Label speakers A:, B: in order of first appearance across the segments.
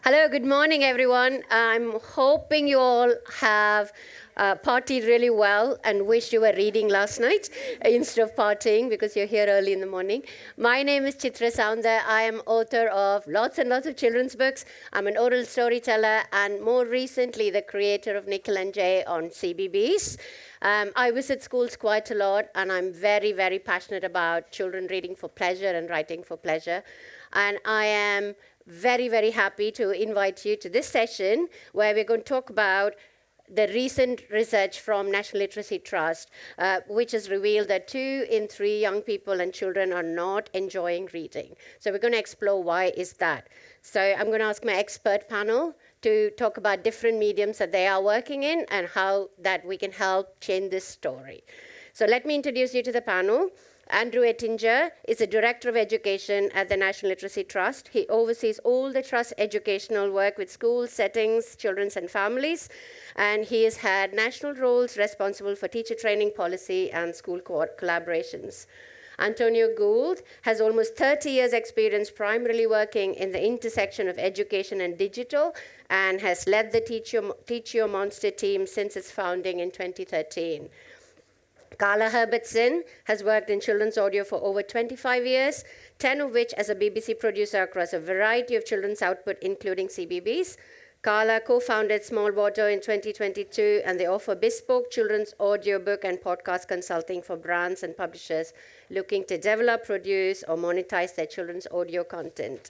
A: Hello, good morning, everyone. I'm hoping you all have partied really well and wish you were reading last night instead of partying because you're here early in the morning. My name is Chitra Saundar. I am author of lots and lots of children's books. I'm an oral storyteller and more recently the creator of Nickel and Jay on CBBS. I visit schools quite a lot and I'm very, very passionate about children reading for pleasure and writing for pleasure. And I am very, very happy to invite you to this session where we're going to talk about the recent research from National Literacy Trust, which has revealed that 2 in 3 young people and children are not enjoying reading. So we're going to explore why is that. So I'm going to ask my expert panel to talk about different mediums that they are working in and how that we can help change this story. So let me introduce you to the panel. Andrew Ettinger is the Director of Education at the National Literacy Trust. He oversees all the Trust's educational work with schools, settings, children and families, and he has had national roles responsible for teacher training policy and school collaborations. Antonio Gould has almost 30 years experience primarily working in the intersection of education and digital and has led the Teach Your Monster team since its founding in 2013. Carla Herbertson has worked in children's audio for over 25 years, 10 of which as a BBC producer across a variety of children's output, including CBBS. Carla co-founded Small Water in 2022, and they offer bespoke children's audiobook and podcast consulting for brands and publishers looking to develop, produce, or monetize their children's audio content.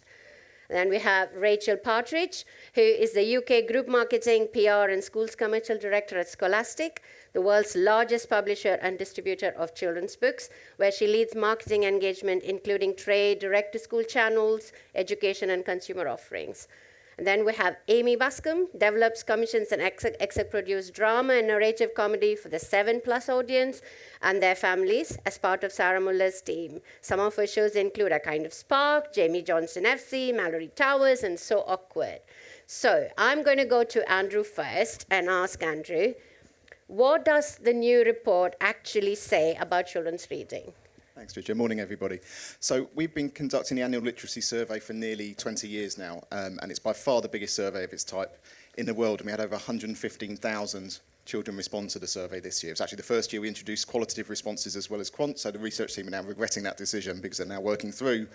A: Then we have Rachel Partridge, who is the UK Group Marketing, PR, and Schools Commercial Director at Scholastic, the world's largest publisher and distributor of children's books, where she leads marketing engagement, including trade, direct-to-school channels, education, and consumer offerings. And then we have Amy Bascom, develops, commissions, and exec-produce drama and narrative comedy for the 7+ audience and their families as part of Sarah Muller's team. Some of her shows include A Kind of Spark, Jamie Johnson FC, Mallory Towers, and So Awkward. So I'm going to go to Andrew first and ask Andrew, what does the new report actually say about children's reading?
B: Thanks, Richard. Morning, everybody. So we've been conducting the annual literacy survey for nearly 20 years now, and it's by far the biggest survey of its type in the world, and we had over 115,000 children respond to the survey this year. It's actually the first year we introduced qualitative responses as well as quant, so the research team are now regretting that decision because they're now working through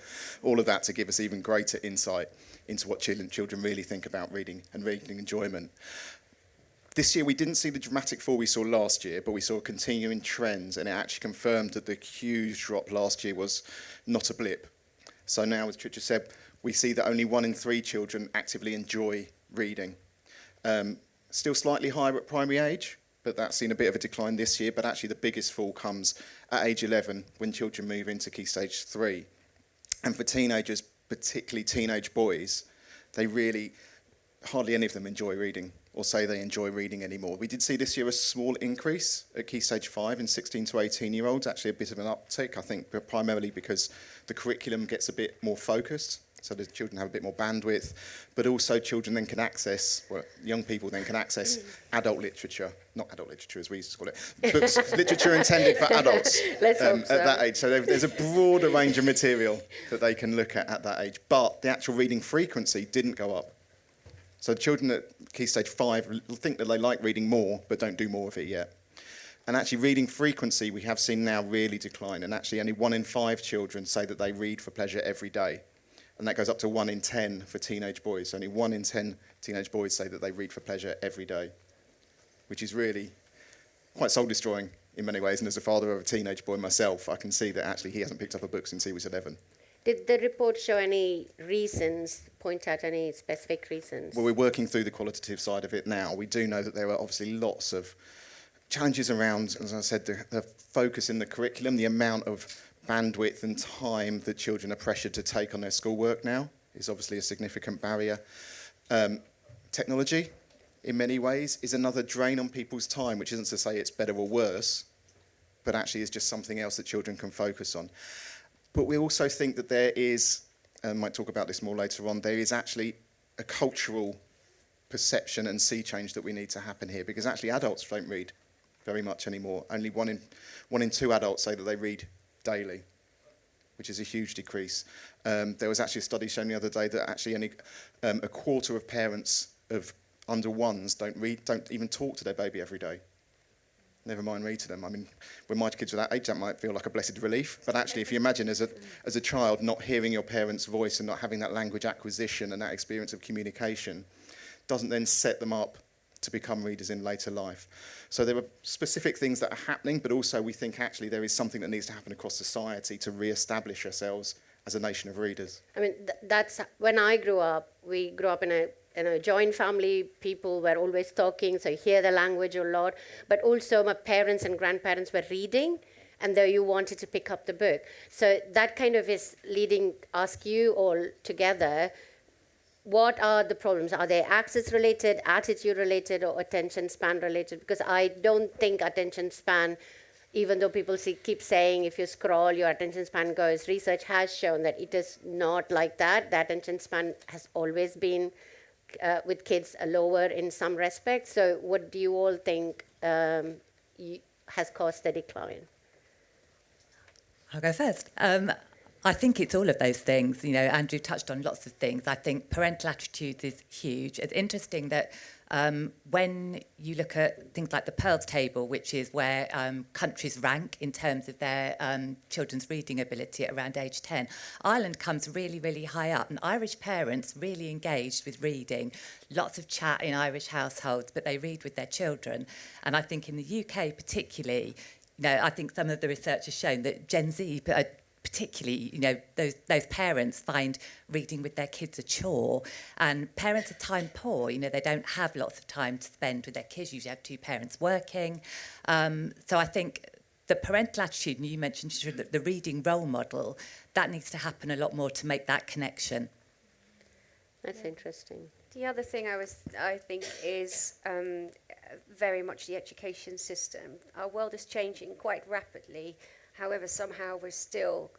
B: all of that to give us even greater insight into what children really think about reading and reading enjoyment. This year, we didn't see the dramatic fall we saw last year, but we saw continuing trends, and it actually confirmed that the huge drop last year was not a blip. So now, as Tricia said, we see that only 1 in 3 children actively enjoy reading. Still slightly higher at primary age, but that's seen a bit of a decline this year, but actually the biggest fall comes at age 11 when children move into Key Stage 3. And for teenagers, particularly teenage boys, they really, hardly any of them enjoy reading or say they enjoy reading anymore. We did see this year a small increase at Key Stage 5 in 16 to 18-year-olds, actually a bit of an uptick, I think, primarily because the curriculum gets a bit more focused, so the children have a bit more bandwidth, but also children then can access, well, young people then can access adult literature, not adult literature as we used to call it, books, literature intended for adults at that age. So there's a broader range of material that they can look at that age, but the actual reading frequency didn't go up. So children at Key Stage 5 think that they like reading more, but don't do more of it yet. And actually reading frequency we have seen now really decline, and actually only 1 in 5 children say that they read for pleasure every day. And that goes up to 1 in 10 for teenage boys. Only 1 in 10 teenage boys say that they read for pleasure every day, which is really quite soul-destroying in many ways. And as a father of a teenage boy myself, I can see that actually he hasn't picked up a book since he was 11.
A: Did the report show any reasons, point out any specific reasons?
B: Well, we're working through the qualitative side of it now. We do know that there are obviously lots of challenges around, as I said, the focus in the curriculum, the amount of bandwidth and time that children are pressured to take on their schoolwork now is obviously a significant barrier. Technology, in many ways, is another drain on people's time, which isn't to say it's better or worse, but actually is just something else that children can focus on. But we also think that there is, and I might talk about this more later on, there is actually a cultural perception and sea change that we need to happen here, because actually adults don't read very much anymore. Only 1 in 2 adults say that they read daily. which is a huge decrease. There was actually a study shown the other day that actually only a quarter of parents of under ones don't even talk to their baby every day. Never mind read to them. I mean, when my kids were that age, that might feel like a blessed relief. But actually, if you imagine as a child not hearing your parents' voice and not having that language acquisition and that experience of communication, doesn't then set them up to become readers in later life. So there are specific things that are happening, but also we think actually there is something that needs to happen across society to re-establish ourselves as a nation of readers.
A: I mean, that's when I grew up. We grew up in a joint family. People were always talking, so you hear the language a lot. But also my parents and grandparents were reading, and though you wanted to pick up the book. So that kind of is leading, ask you all together, what are the problems? Are they access related, attitude related, or attention span related? Because I don't think attention span, even though people keep saying if you scroll, your attention span goes, research has shown that it is not like that. The attention span has always been, with kids, lower in some respects. So what do you all think has caused the decline?
C: I'll go first. I think it's all of those things. You know, Andrew touched on lots of things. I think parental attitudes is huge. It's interesting that when you look at things like the Pearls Table, which is where countries rank in terms of their children's reading ability at around age 10, Ireland comes really, really high up. And Irish parents really engaged with reading. Lots of chat in Irish households, but they read with their children. And I think in the UK particularly, you know, I think some of the research has shown that Gen Z, particularly, you know, those parents find reading with their kids a chore, and parents are time poor. You know, they don't have lots of time to spend with their kids. Usually have two parents working. So I think the parental attitude, and you mentioned the reading role model, that needs to happen a lot more to make that connection.
A: That's interesting.
D: The other thing I think is very much the education system. Our world is changing quite rapidly. However, somehow we're still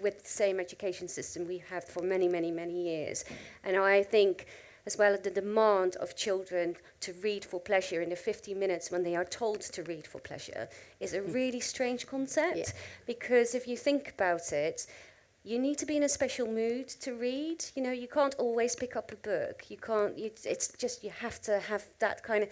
D: with the same education system we have for many, many, many years. And I think as well as the demand of children to read for pleasure in the 50 minutes when they are told to read for pleasure is a really strange concept. Yeah. Because if you think about it, you need to be in a special mood to read. You know, you can't always pick up a book. You can't, it's just, you have to have that kind of,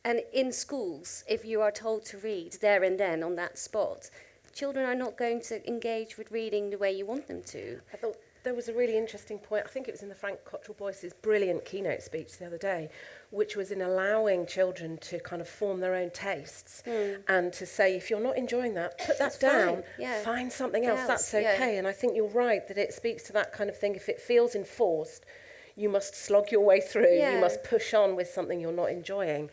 D: and in schools, if you are told to read there and then on that spot, children are not going to engage with reading the way you want them to.
E: I thought there was a really interesting point. I think it was in the Frank Cottrell Boyce's brilliant keynote speech the other day, which was in allowing children to kind of form their own tastes and to say, if you're not enjoying that, put that down, find something else, that's okay. And I think you're right that it speaks to that kind of thing. If it feels enforced, you must slog your way through, you must push on with something you're not enjoying.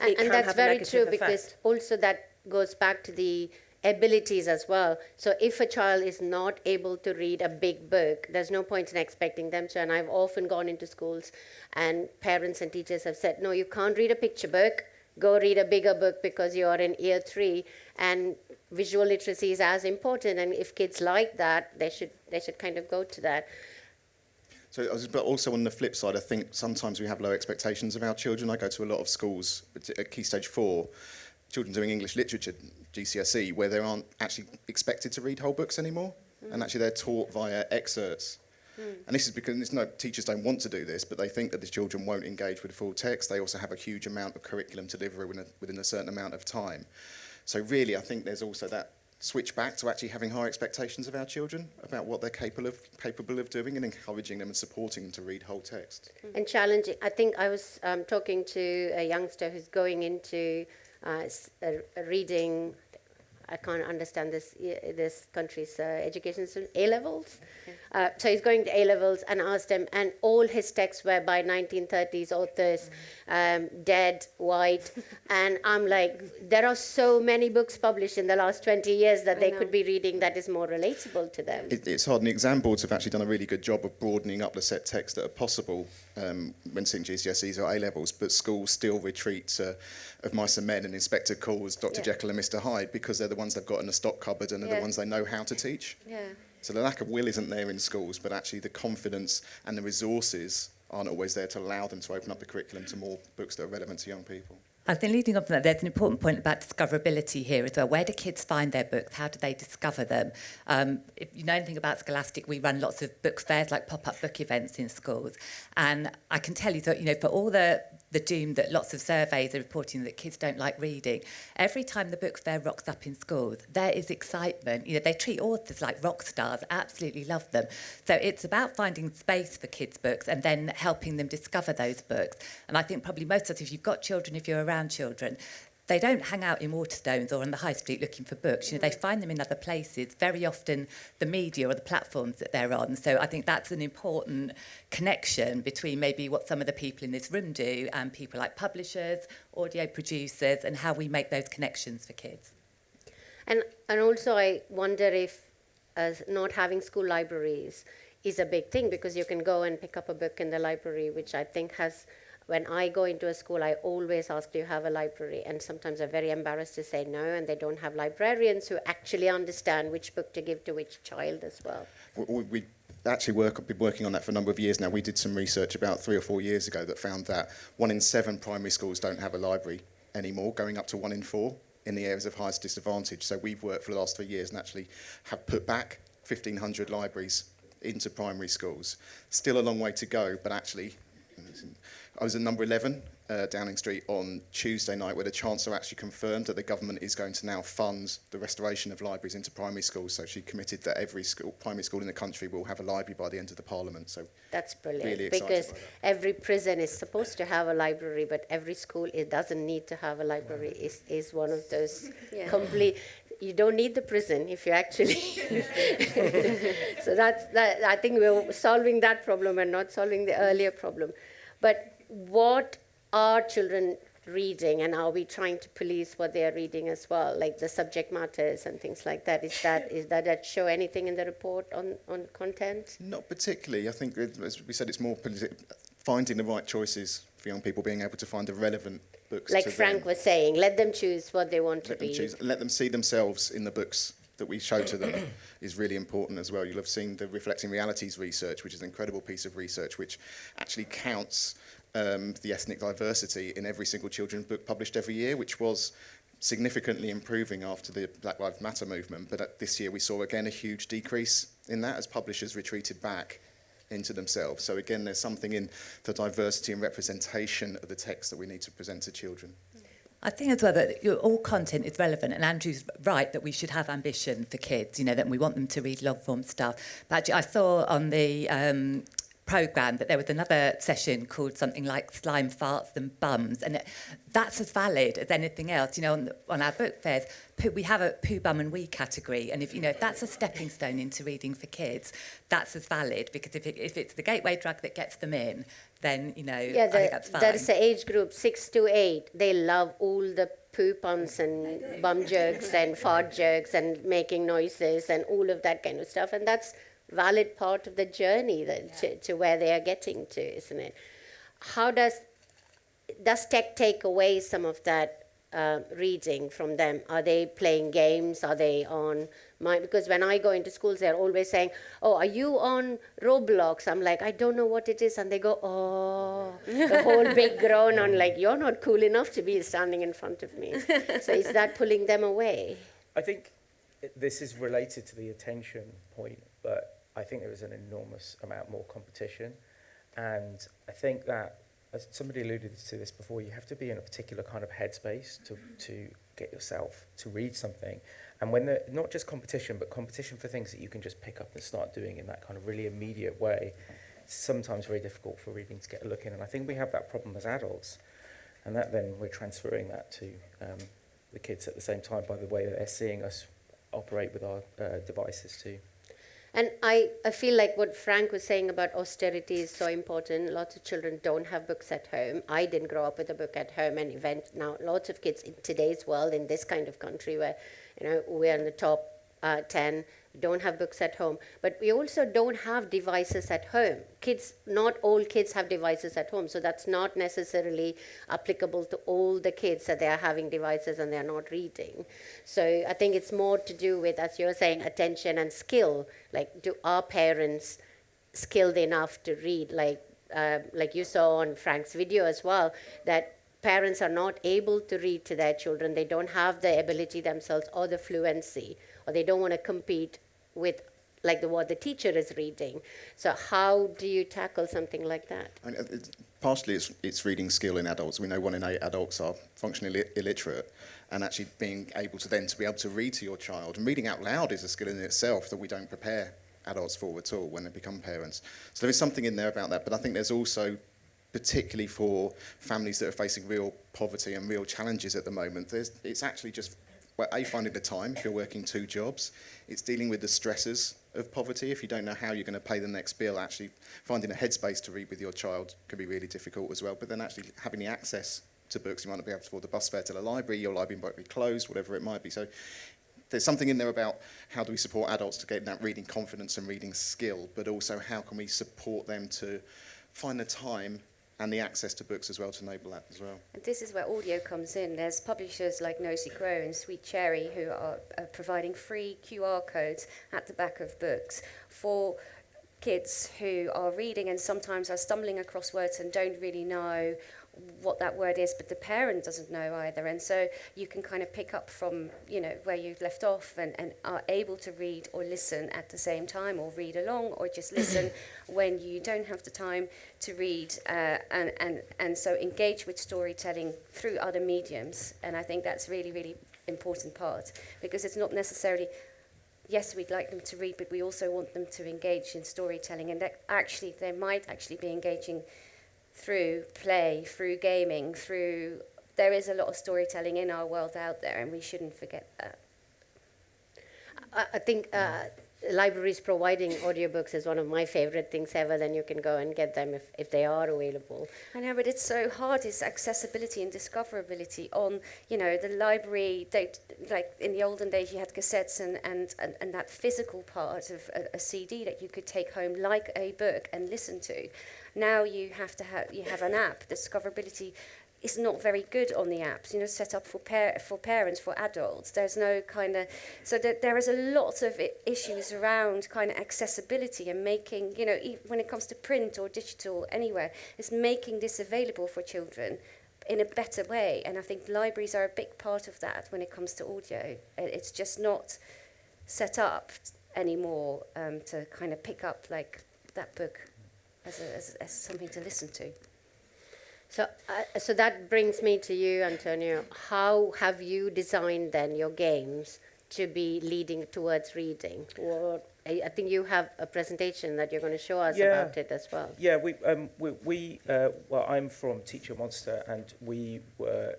A: And that's very true, because also that goes back to the abilities as well. So if a child is not able to read a big book, there's no point in expecting them to. And I've often gone into schools and parents and teachers have said, no, you can't read a picture book, go read a bigger book because you're in year 3. And visual literacy is as important. And if kids like that, they should kind of go to that.
B: So, but also on the flip side, I think sometimes we have low expectations of our children. I go to a lot of schools at Key Stage 4, children doing English literature, GCSE, where they aren't actually expected to read whole books anymore, and actually they're taught via excerpts. And this is because teachers don't want to do this, but they think that the children won't engage with full text. They also have a huge amount of curriculum to deliver within a certain amount of time. So really, I think there's also that switch back to actually having higher expectations of our children about what they're capable of doing, and encouraging them and supporting them to read whole text.
A: And challenging. I think I was talking to a youngster who's going into reading. I can't understand this country's education system, A-levels. So he's going to A-levels, and asked him, and all his texts were by 1930s authors, dead, white. And I'm like, there are so many books published in the last 20 years that they could be reading that is more relatable to them.
B: It's hard, and the exam boards have actually done a really good job of broadening up the set texts that are possible when sitting GCSEs or A-levels, but schools still retreat to Of Mice and Men and Inspector Calls, Dr. Jekyll and Mr. Hyde, because they're the ones they've got in the stock cupboard and are the ones they know how to teach. So the lack of will isn't there in schools, but actually the confidence and the resources aren't always there to allow them to open up the curriculum to more books that are relevant to young people.
C: I think leading on from that, there's an important point about discoverability here as well. Where do kids find their books? How do they discover them? If you know anything about Scholastic, we run lots of book fairs, like pop-up book events in schools. And I can tell you that, for all the doom that lots of surveys are reporting that kids don't like reading, every time the book fair rocks up in schools, there is excitement. They treat authors like rock stars, absolutely love them. So it's about finding space for kids' books and then helping them discover those books. And I think probably most of us, if you've got children, if you're around children, they don't hang out in Waterstones or on the high street looking for books. They find them in other places, very often the media or the platforms that they're on. So I think that's an important connection between maybe what some of the people in this room do and people like publishers, audio producers, and how we make those connections for kids.
A: And also I wonder if not having school libraries is a big thing, because you can go and pick up a book in the library, which I think has... When I go into a school, I always ask, do you have a library? And sometimes I'm very embarrassed to say no, and they don't have librarians who actually understand which book to give to which child as well.
B: We actually been working on that for a number of years now. We did some research about 3 or 4 years ago that found that 1 in 7 primary schools don't have a library anymore, going up to 1 in 4 in the areas of highest disadvantage. So we've worked for the last 3 years and actually have put back 1,500 libraries into primary schools. Still a long way to go, but actually... I was at number 11, Downing Street, on Tuesday night, where the Chancellor actually confirmed that the government is going to now fund the restoration of libraries into primary schools. So she committed that every primary school in the country will have a library by the end of the Parliament. So
A: that's brilliant,
B: really
A: because every prison is supposed to have a library, but every school it doesn't need to have a library. Is one of those complete... You don't need the prison if you actually... So that. I think we're solving that problem and not solving the earlier problem. But what are children reading, and are we trying to police what they are reading as well, like the subject matters and things like that? Is that show anything in the report on content?
B: Not particularly. I think, as we said, it's more finding the right choices for young people, being able to find the relevant books.
A: Like Frank was saying, let them choose what they want to read.
B: Let them see themselves in the books that we show to them is really important as well. You'll have seen the Reflecting Realities research, which is an incredible piece of research, which actually counts the ethnic diversity in every single children's book published every year, which was significantly improving after the Black Lives Matter movement. But this year we saw again a huge decrease in that as publishers retreated back into themselves. So again, there's something in the diversity and representation of the text that we need to present to children.
C: I think as well that all content is relevant, and Andrew's right that we should have ambition for kids, that we want them to read long-form stuff. But actually I saw on the programme that there was another session called something like Slime, Farts and Bums, and that's as valid as anything else. On our book fairs, we have a poo, bum and wee category, and if that's a stepping stone into reading for kids, that's as valid, because if it's the gateway drug that gets them in, then I think that's fine.
A: There's the age group 6 to 8. They love all the poo pumps and bum jerks and fart jerks and making noises and all of that kind of stuff, and that's valid part of the journey to where they are getting to, isn't it? How does tech take away some of that reading from them? Are they playing games? Are they on because when I go into schools, they're always saying, oh, are you on Roblox? I'm like, I don't know what it is. And they go, oh, the whole big groan on, like, you're not cool enough to be standing in front of me. So is that pulling them away?
F: I think this is related to the attention point, but I think there is an enormous amount more competition. And I think that, as somebody alluded to this before, you have to be in a particular kind of headspace to get yourself to read something. And when not just competition, but competition for things that you can just pick up and start doing in that kind of really immediate way, it's sometimes very difficult for reading to get a look in. And I think we have that problem as adults. And that then we're transferring that to the kids at the same time by the way that they're seeing us operate with our devices too.
A: And I feel like what Frank was saying about austerity is so important. Lots of children don't have books at home. I didn't grow up with a book at home, and now lots of kids in today's world, in this kind of country where we're in the top 10, don't have books at home. But we also don't have devices at home. Not all kids have devices at home, so that's not necessarily applicable to all the kids that they are having devices and they're not reading. So I think it's more to do with, as you're saying, attention and skill. Like, do our parents skilled enough to read? Like you saw on Frank's video as well, that parents are not able to read to their children, they don't have the ability themselves or the fluency, or they don't want to compete with like what the teacher is reading. So how do you tackle something like that?
B: I mean, partially it's reading skill in adults. We know 1 in 8 adults are functionally illiterate, and actually being able to read to your child, and reading out loud is a skill in itself that we don't prepare adults for at all when they become parents. So there is something in there about that, but I think there's also, particularly for families that are facing real poverty and real challenges at the moment, it's actually just, well, finding the time if you're working 2 jobs. It's dealing with the stresses of poverty. If you don't know how you're going to pay the next bill, actually finding a headspace to read with your child can be really difficult as well. But then actually having the access to books, you might not be able to afford the bus fare to the library, your library might be closed, whatever it might be. So there's something in there about how do we support adults to get that reading confidence and reading skill, but also how can we support them to find the time and the access to books as well to enable that as well.
D: And this is where audio comes in. There's publishers like Nosy Crow and Sweet Cherry who are providing free QR codes at the back of books for kids who are reading and sometimes are stumbling across words and don't really know what that word is, but the parent doesn't know either. And so you can kind of pick up from, where you've left off and are able to read or listen at the same time, or read along, or just listen when you don't have the time to read. And so engage with storytelling through other mediums. And I think that's really, really important part, because it's not necessarily, yes, we'd like them to read, but we also want them to engage in storytelling. And that actually, they might actually be engaging through play, through gaming, there is a lot of storytelling in our world out there, and we shouldn't forget that.
A: I think libraries providing audiobooks is one of my favorite things ever. Then you can go and get them if they are available.
D: I know, but it's so hard. It's accessibility and discoverability on, the library. Like in the olden days, you had cassettes and that physical part of a CD that you could take home, like a book, and listen to. Now you have an app. Discoverability is not very good on the apps, set up for parents, for adults. There's no kind of, so there is a lot of issues around kind of accessibility and making, when it comes to print or digital anywhere, it's making this available for children in a better way. And I think libraries are a big part of that when it comes to audio. It's just not set up anymore to kind of pick up like that book as something to listen to.
A: So that brings me to you, Antonio. How have you designed then your games to be leading towards reading? Or I think you have a presentation that you're going to show us about it as well.
F: Yeah, well, I'm from Teacher Monster, and we were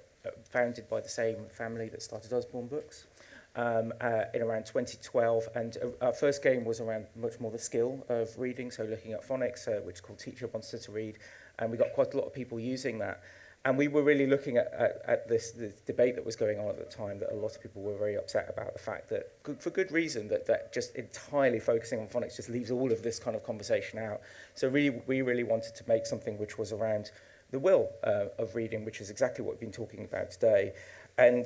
F: founded by the same family that started Osborne Books in around 2012. And our first game was around much more the skill of reading, so looking at phonics, which is called Teacher Monster to Read. And we got quite a lot of people using that. And we were really looking at this debate that was going on at the time, that a lot of people were very upset about the fact that, for good reason, that just entirely focusing on phonics just leaves all of this kind of conversation out. So we really wanted to make something which was around the will of reading, which is exactly what we've been talking about today. And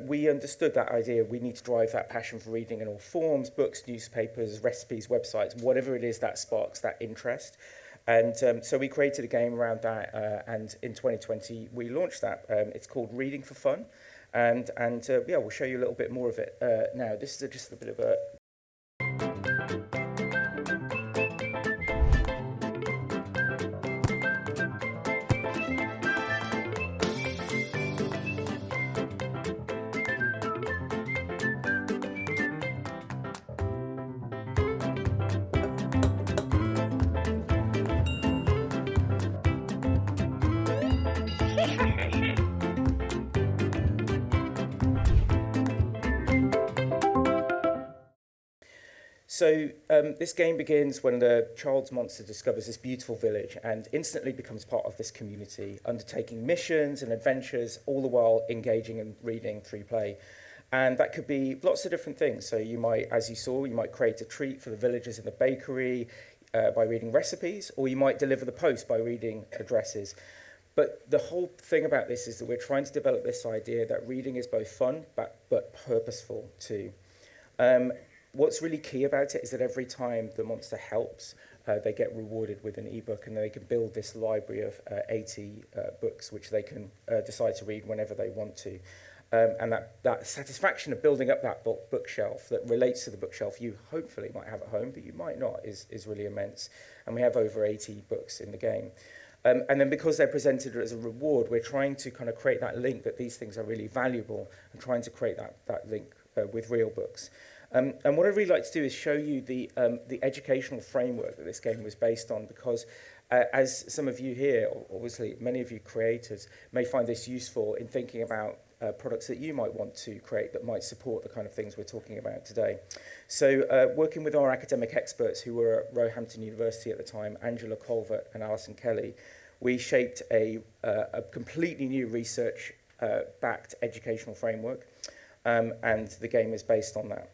F: we understood that idea. We need to drive that passion for reading in all forms: books, newspapers, recipes, websites, whatever it is that sparks that interest. And so we created a game around that, and in 2020 we launched that. It's called Reading for Fun, and we'll show you a little bit more of it now. This is just a bit of a... So this game begins when the child's monster discovers this beautiful village and instantly becomes part of this community, undertaking missions and adventures, all the while engaging in reading through play. And that could be lots of different things. So you might, as you saw, you might create a treat for the villagers in the bakery by reading recipes, or you might deliver the post by reading addresses. But the whole thing about this is that we're trying to develop this idea that reading is both fun but purposeful too. what's really key about it is that every time the monster helps, they get rewarded with an ebook, and they can build this library of 80 books, which they can decide to read whenever they want to. And that satisfaction of building up that bookshelf that relates to the bookshelf you hopefully might have at home, but you might not, is really immense. And we have over 80 books in the game. And then because they're presented as a reward, we're trying to kind of create that link that these things are really valuable, and trying to create that link with real books. And what I'd really like to do is show you the educational framework that this game was based on, because as some of you here, obviously many of you creators, may find this useful in thinking about products that you might want to create that might support the kind of things we're talking about today. So working with our academic experts who were at Roehampton University at the time, Angela Colvert and Alison Kelly, we shaped a completely new research-backed educational framework, and the game is based on that.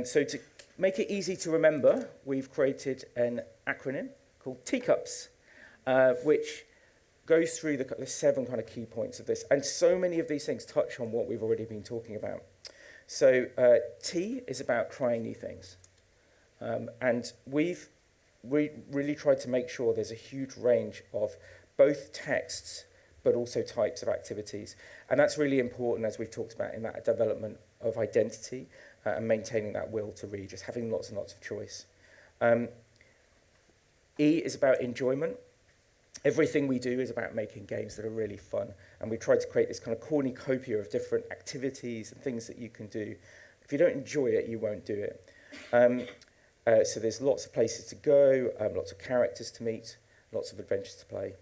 F: So to make it easy to remember, we've created an acronym called Teacups, which goes through the 7 kind of key points of this. And so many of these things touch on what we've already been talking about. So T is about trying new things. And we've really tried to make sure there's a huge range of both texts, but also types of activities. And that's really important, as we've talked about, in that development of identity and maintaining that will to read, just having lots and lots of choice. E is about enjoyment. Everything we do is about making games that are really fun. And we tried to create this kind of cornucopia of different activities and things that you can do. If you don't enjoy it, you won't do it. So there's lots of places to go, lots of characters to meet, lots of adventures to play.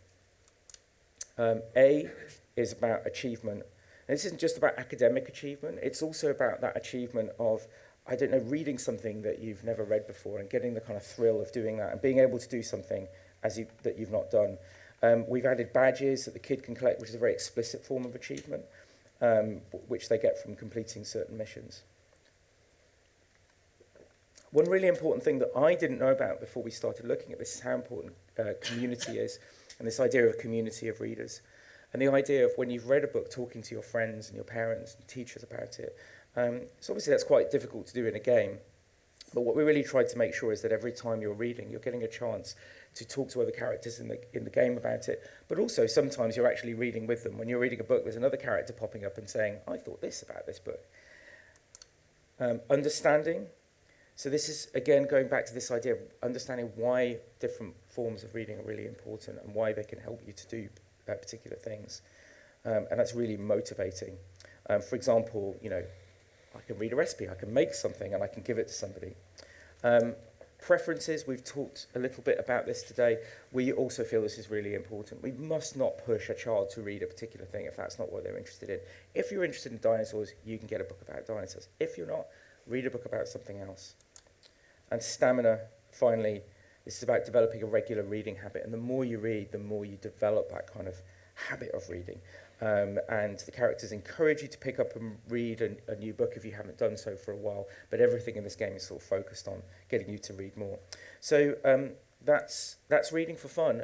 F: A is about achievement. And this isn't just about academic achievement. It's also about that achievement of, I don't know, reading something that you've never read before and getting the kind of thrill of doing that and being able to do something that you've not done. We've added badges that the kid can collect, which is a very explicit form of achievement, which they get from completing certain missions. One really important thing that I didn't know about before we started looking at this is how important community is, and this idea of community of readers. And the idea of when you've read a book, talking to your friends and your parents and teachers about it. So obviously that's quite difficult to do in a game. But what we really tried to make sure is that every time you're reading, you're getting a chance to talk to other characters in the game about it. But also sometimes you're actually reading with them. When you're reading a book, there's another character popping up and saying, I thought this about this book. Understanding. So this is, again, going back to this idea of understanding why different forms of reading are really important and why they can help you to do particular things. And that's really motivating. For example, you know, I can read a recipe, I can make something, and I can give it to somebody. Preferences, we've talked a little bit about this today. We also feel this is really important. We must not push a child to read a particular thing if that's not what they're interested in. If you're interested in dinosaurs, you can get a book about dinosaurs. If you're not, read a book about something else. And stamina, finally, this is about developing a regular reading habit. And the more you read, the more you develop that kind of habit of reading. And the characters encourage you to pick up and read a new book if you haven't done so for a while, but everything in this game is sort of focused on getting you to read more. So that's reading for fun.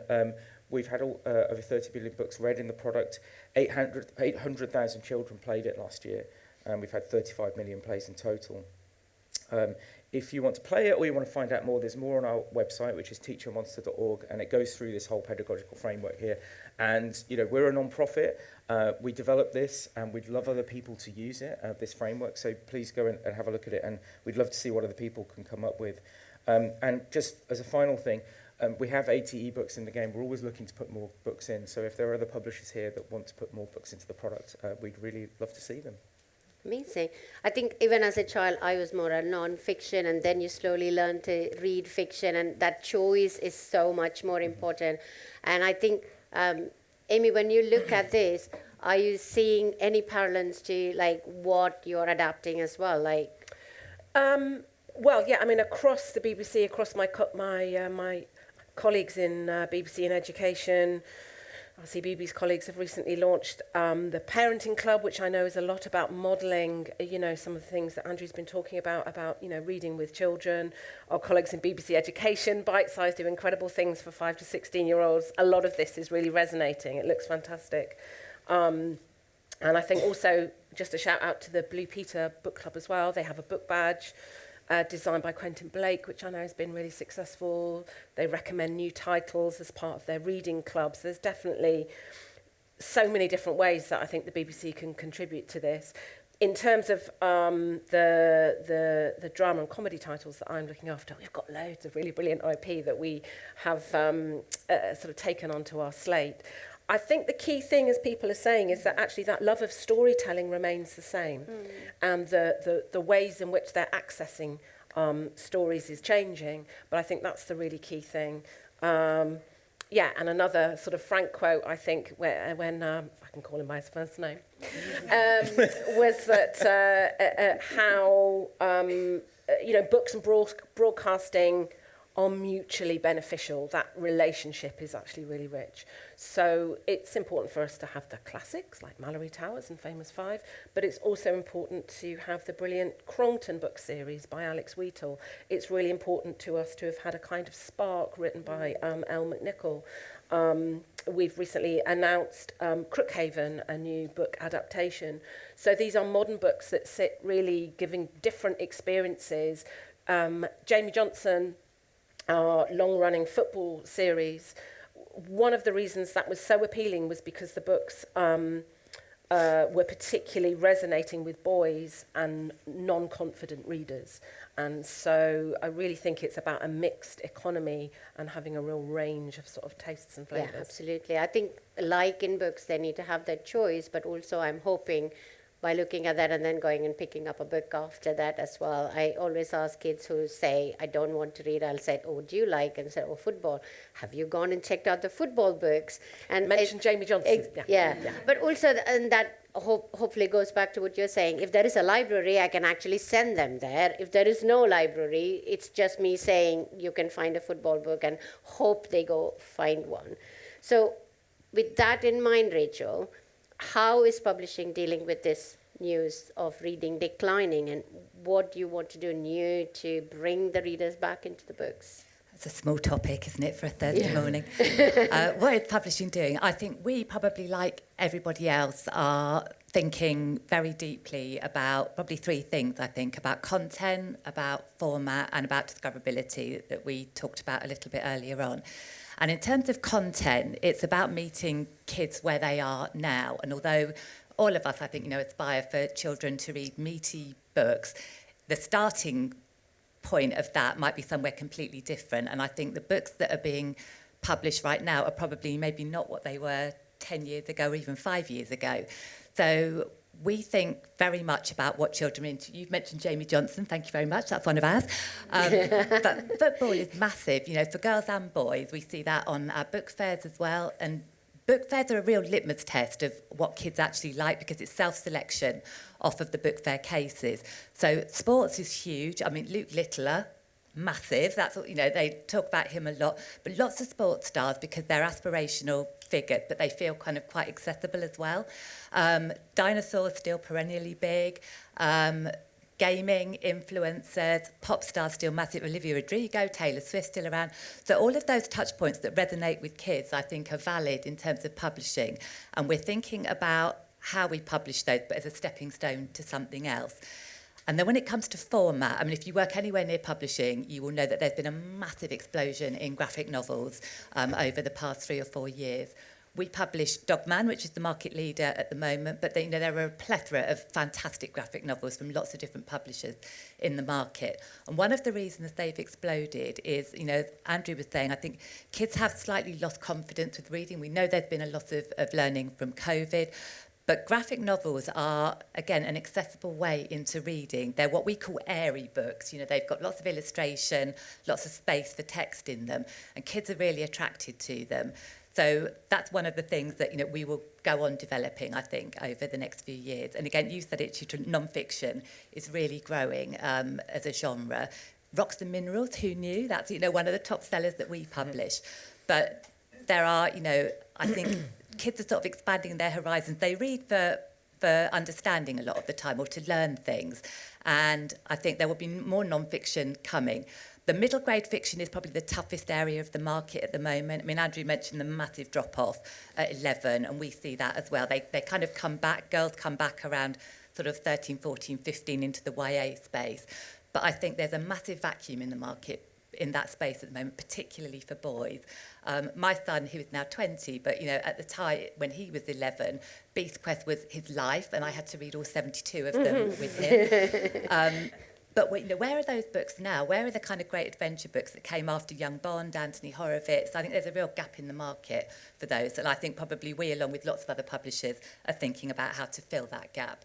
F: We've had over 30 billion books read in the product. 800,000 children played it last year, and we've had 35 million plays in total. If you want to play it or you want to find out more, there's more on our website, which is teachermonster.org, and it goes through this whole pedagogical framework here. And, you know, we're a non-profit. We developed this, and we'd love other people to use it, this framework. So please go and have a look at it, and we'd love to see what other people can come up with. And just as a final thing, we have 80 ebooks in the game. We're always looking to put more books in. So if there are other publishers here that want to put more books into the product, we'd really love to see them.
A: Amazing. I think even as a child, I was more a non-fiction, and then you slowly learn to read fiction, and that choice is so much more important. And I think, Amy, when you look at this, are you seeing any parallels to like what you're adapting as well? Like,
E: well, yeah. I mean, across the BBC, across my colleagues in BBC in education. Our CBeebies colleagues have recently launched the Parenting Club, which I know is a lot about modelling, you know, some of the things that Andrew's been talking about, you know, reading with children. Our colleagues in BBC Education, Bite Size, do incredible things for 5 to 16-year-olds. A lot of this is really resonating. It looks fantastic. And I think also just a shout out to the Blue Peter Book Club as well. They have a book badge. designed by Quentin Blake, which I know has been really successful. They recommend new titles as part of their reading clubs. There's definitely so many different ways that I think the BBC can contribute to this. In terms of the drama and comedy titles that I'm looking after, we've got loads of really brilliant IP that we have sort of taken onto our slate. I think the key thing, as people are saying, is that actually that love of storytelling remains the same, and the ways in which they're accessing stories is changing. But I think that's the really key thing. Yeah, and another sort of Frank quote, I think, when if I can call him by his first name, was that how books and broadcasting are mutually beneficial. That relationship is actually really rich. So it's important for us to have the classics like Mallory Towers and Famous Five, but it's also important to have the brilliant Crompton book series by Alex Wheatle. It's really important to us to have had a kind of spark written by Elle McNichol. We've recently announced Crookhaven, a new book adaptation. So these are modern books that sit really giving different experiences. Jamie Johnson, our long-running football series, one of the reasons that was so appealing was because the books were particularly resonating with boys and non-confident readers. And so I really think it's about a mixed economy and having a real range of sort of tastes and flavours.
A: Yeah, absolutely. I think, like in books, they need to have that choice, but also I'm hoping by looking at that and then going and picking up a book after that as well. I always ask kids who say, I don't want to read, I'll say, oh, do you like? And say, oh, football. Have you gone and checked out the football books? And
E: mention Jamie Johnson.
A: Yeah. But also, and that hopefully goes back to what you're saying. If there is a library, I can actually send them there. If there is no library, it's just me saying, you can find a football book and hope they go find one. So with that in mind, Rachel, how is publishing dealing with this news of reading declining, and what do you want to do new to bring the readers back into the books?
C: It's a small topic, isn't it, for a Thursday morning? What is publishing doing? I think we probably, like everybody else, are thinking very deeply about probably three things, I think, about content, about format, and about discoverability that we talked about a little bit earlier on. And in terms of content, it's about meeting kids where they are now. And although all of us, I think, aspire for children to read meaty books, the starting point of that might be somewhere completely different. And I think the books that are being published right now are probably maybe not what they were 10 years ago or even 5 years ago. So we think very much about what children are into. You've mentioned Jamie Johnson, thank you very much, that's one of ours. But football is massive, for girls and boys. We see that on our book fairs as well. And book fairs are a real litmus test of what kids actually like, because it's self-selection off of the book fair cases. So sports is huge. I mean, Luke Littler, massive. That's what, they talk about him a lot. But lots of sports stars, because they're aspirational figures, but they feel kind of quite accessible as well. Dinosaurs still perennially big. Gaming, influencers, pop stars still massive. Olivia Rodrigo, Taylor Swift still around. So all of those touch points that resonate with kids, I think, are valid in terms of publishing. And we're thinking about how we publish those, but as a stepping stone to something else. And then when it comes to format, I mean, if you work anywhere near publishing, you will know that there's been a massive explosion in graphic novels over the past 3 or 4 years. We publish Dogman, which is the market leader at the moment, but there are a plethora of fantastic graphic novels from lots of different publishers in the market. And one of the reasons they've exploded is, as Andrew was saying, I think kids have slightly lost confidence with reading. We know there's been a lot of learning from COVID, but graphic novels are, again, an accessible way into reading. They're what we call airy books. They've got lots of illustration, lots of space for text in them, and kids are really attracted to them. So that's one of the things that we will go on developing, I think, over the next few years. And again, you said it, non-fiction is really growing as a genre. Rocks and Minerals, who knew? That's one of the top sellers that we publish. But there are, I think kids are sort of expanding their horizons. They read for understanding a lot of the time, or to learn things. And I think there will be more non-fiction coming. The middle grade fiction is probably the toughest area of the market at the moment. I mean, Andrew mentioned the massive drop-off at 11, and we see that as well. They kind of come back, girls come back around sort of 13, 14, 15 into the YA space. But I think there's a massive vacuum in the market in that space at the moment, particularly for boys. My son, who is now 20, but at the time when he was 11, Beast Quest was his life, and I had to read all 72 of them with him. But where are those books now? Where are the kind of great adventure books that came after Young Bond, Anthony Horowitz? I think there's a real gap in the market for those, and I think probably we, along with lots of other publishers, are thinking about how to fill that gap.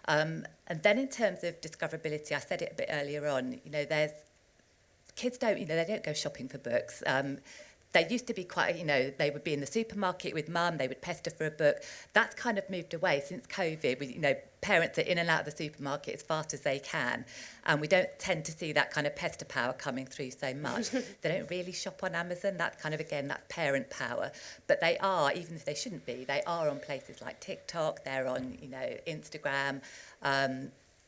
C: And then in terms of discoverability, I said it a bit earlier on, there's kids don't, they don't go shopping for books. They used to be quite, they would be in the supermarket with mum, they would pester for a book. That's kind of moved away since COVID. Parents are in and out of the supermarket as fast as they can, and we don't tend to see that kind of pester power coming through so much. They don't really shop on Amazon. That's kind of, again, that's parent power. But they are, even if they shouldn't be, they are on places like TikTok, they're on, Instagram,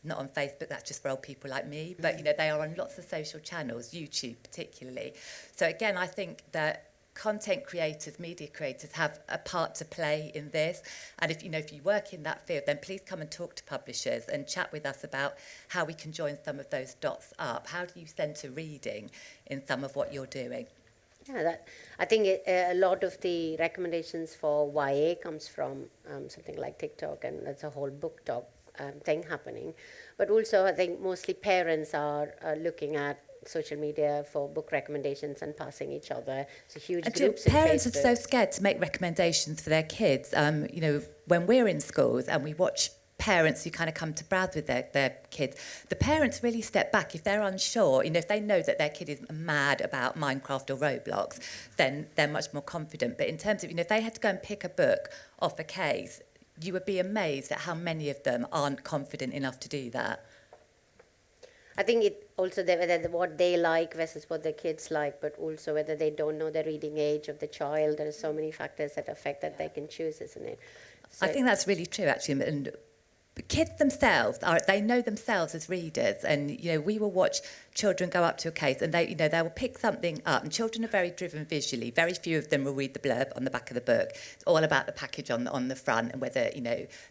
C: not on Facebook, that's just for old people like me, but they are on lots of social channels, YouTube particularly. So again, I think that content creators, media creators have a part to play in this. And if you work in that field, then please come and talk to publishers and chat with us about how we can join some of those dots up. How do you centre reading in some of what you're doing?
A: Yeah, I think a lot of the recommendations for YA comes from something like TikTok, and that's a whole book talk thing happening. But also, I think mostly parents are looking at social media for book recommendations and passing each other. So huge groups in
C: parents
A: Facebook.
C: are so scared to make recommendations for their kids. When we're in schools and we watch parents who kind of come to browse with their kids, the parents really step back. If they're unsure, if they know that their kid is mad about Minecraft or Roblox, then they're much more confident. But in terms of, if they had to go and pick a book off a case, you would be amazed at how many of them aren't confident enough to do that.
A: I think it also whether what they like versus what their kids like, but also whether they don't know the reading age of the child. There are so many factors that affect that they can choose, isn't it? So
C: I think that's really true, actually. And kids themselves they know themselves as readers, and we will watch children go up to a case and they will pick something up, and children are very driven visually. Very few of them will read the blurb on the back of the book. It's all about the package on the front, and whether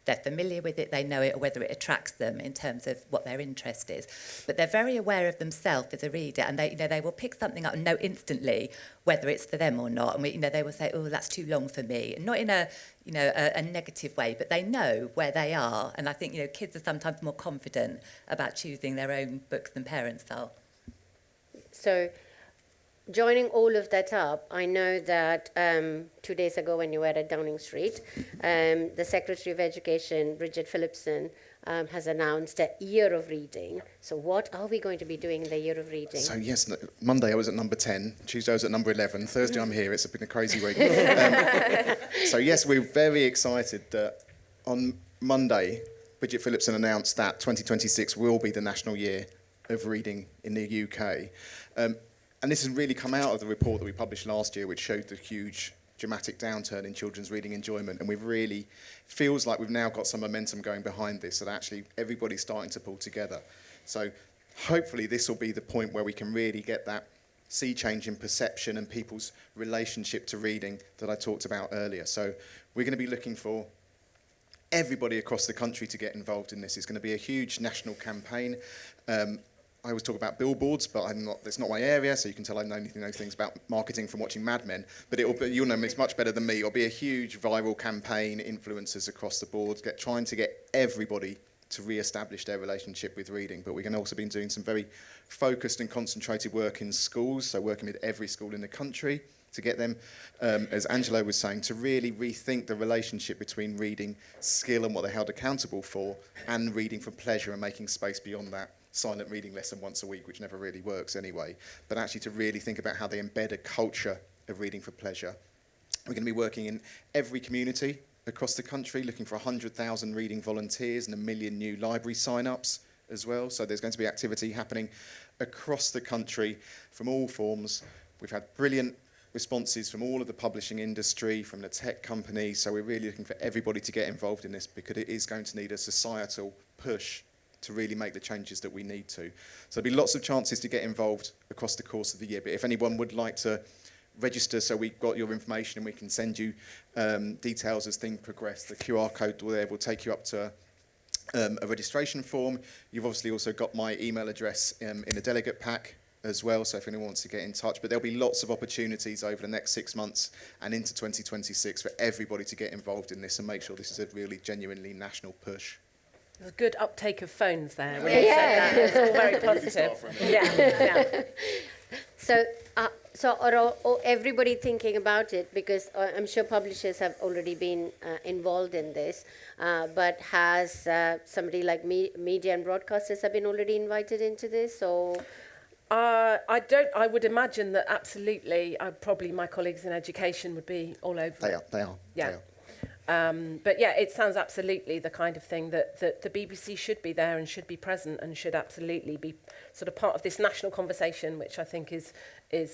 C: they're familiar with it, they know it, or whether it attracts them in terms of what their interest is. But they're very aware of themselves as a reader, and they will pick something up and know instantly whether it's for them or not. And they will say, oh, that's too long for me, and not in a negative way, but they know where they are. And I think kids are sometimes more confident about choosing their own books than parents are.
A: So joining all of that up, I know that 2 days ago when you were at Downing Street, the Secretary of Education, Bridget Phillipson, has announced a year of reading. So what are we going to be doing in the year of reading?
B: So yes, Monday I was at number 10, Tuesday I was at number 11, Thursday I'm here. It's been a crazy week. So yes, we're very excited that on Monday, Bridget Phillipson announced that 2026 will be the national year of reading in the UK. And this has really come out of the report that we published last year, which showed the huge dramatic downturn in children's reading enjoyment, and we've really feels like we've now got some momentum going behind this, that actually everybody's starting to pull together. So hopefully this will be the point where we can really get that sea change in perception and people's relationship to reading that I talked about earlier. So we're going to be looking for everybody across the country to get involved in this. It's going to be a huge national campaign. I always talk about billboards, but that's not my area, so you can tell I know things about marketing from watching Mad Men. But you'll know it's much better than me. It'll be a huge viral campaign, influencers across the board, trying to get everybody to re-establish their relationship with reading. But we're going to also be doing some very focused and concentrated work in schools, so working with every school in the country to get them, as Angelo was saying, to really rethink the relationship between reading skill and what they're held accountable for, and reading for pleasure and making space beyond that silent reading lesson once a week, which never really works anyway, but actually to really think about how they embed a culture of reading for pleasure. We're going to be working in every community across the country, looking for 100,000 reading volunteers and 1 million new library sign-ups as well. So there's going to be activity happening across the country from all forms. We've had brilliant responses from all of the publishing industry, from the tech companies, so we're really looking for everybody to get involved in this, because it is going to need a societal push to really make the changes that we need to. So there'll be lots of chances to get involved across the course of the year, but if anyone would like to register so we've got your information and we can send you details as things progress, the QR code there will take you up to a registration form. You've obviously also got my email address in a delegate pack as well, so if anyone wants to get in touch. But there'll be lots of opportunities over the next 6 months and into 2026 for everybody to get involved in this and make sure this is a really genuinely national push.
E: There's a good uptake of phones there. When you said that. It's all very positive. Yeah.
A: So are everybody thinking about it? Because I'm sure publishers have already been involved in this, but has somebody like media and broadcasters have been already invited into this? Or
E: I would imagine that absolutely. Probably my colleagues in education would be all over it.
B: They are.
E: Yeah.
B: They are.
E: But yeah, it sounds absolutely the kind of thing that the BBC should be there and should be present and should absolutely be sort of part of this national conversation, which I think is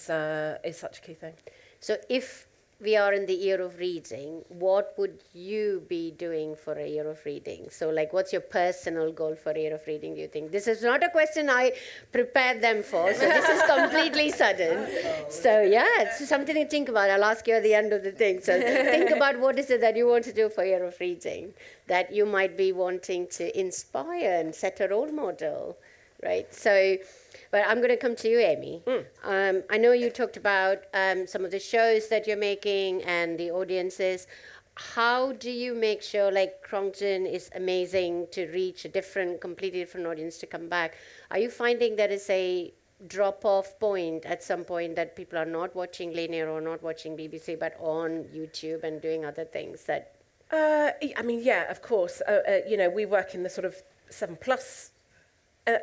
E: such a key thing.
A: so if we are in the year of reading, what would you be doing for a year of reading? So like, what's your personal goal for a year of reading, do you think? This is not a question I prepared them for, so this is completely sudden. So yeah, it's something to think about. I'll ask you at the end of the thing. So think about what is it that you want to do for a year of reading, that you might be wanting to inspire and set a role model, right? So, but I'm going to come to you, Amy. I know you talked about some of the shows that you're making and the audiences. How do you make sure, like, Crongton is amazing to reach a completely different audience to come back? Are you finding there is a drop-off point at some point that people are not watching linear or not watching BBC, but on YouTube and doing other things that...
E: I mean, yeah, of course. We work in the sort of 7+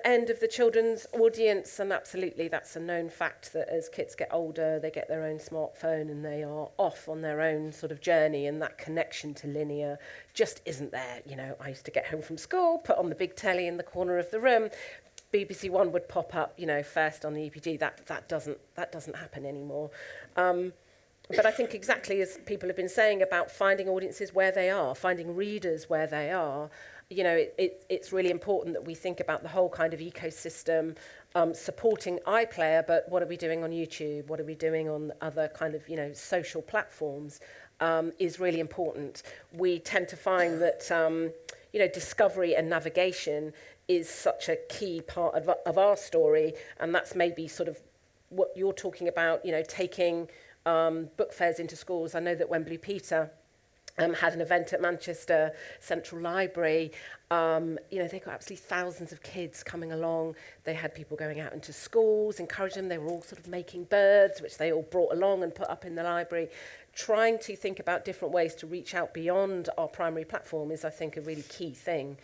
E: end of the children's audience, and absolutely that's a known fact that as kids get older, they get their own smartphone and they are off on their own sort of journey, and that connection to linear just isn't there. I used to get home from school, put on the big telly in the corner of the room, BBC One would pop up, first on the EPG. That doesn't happen anymore. But I think exactly as people have been saying about finding audiences where they are, finding readers where they are, it's really important that we think about the whole kind of ecosystem, supporting iPlayer, but what are we doing on YouTube? What are we doing on other kind of, social platforms is really important. We tend to find that, discovery and navigation is such a key part of our story, and that's maybe sort of what you're talking about, taking book fairs into schools. I know that Wembley Peter had an event at Manchester Central Library. They got absolutely thousands of kids coming along. They had people going out into schools, encouraging them. They were all sort of making birds, which they all brought along and put up in the library. Trying to think about different ways to reach out beyond our primary platform is, I think, a really key thing.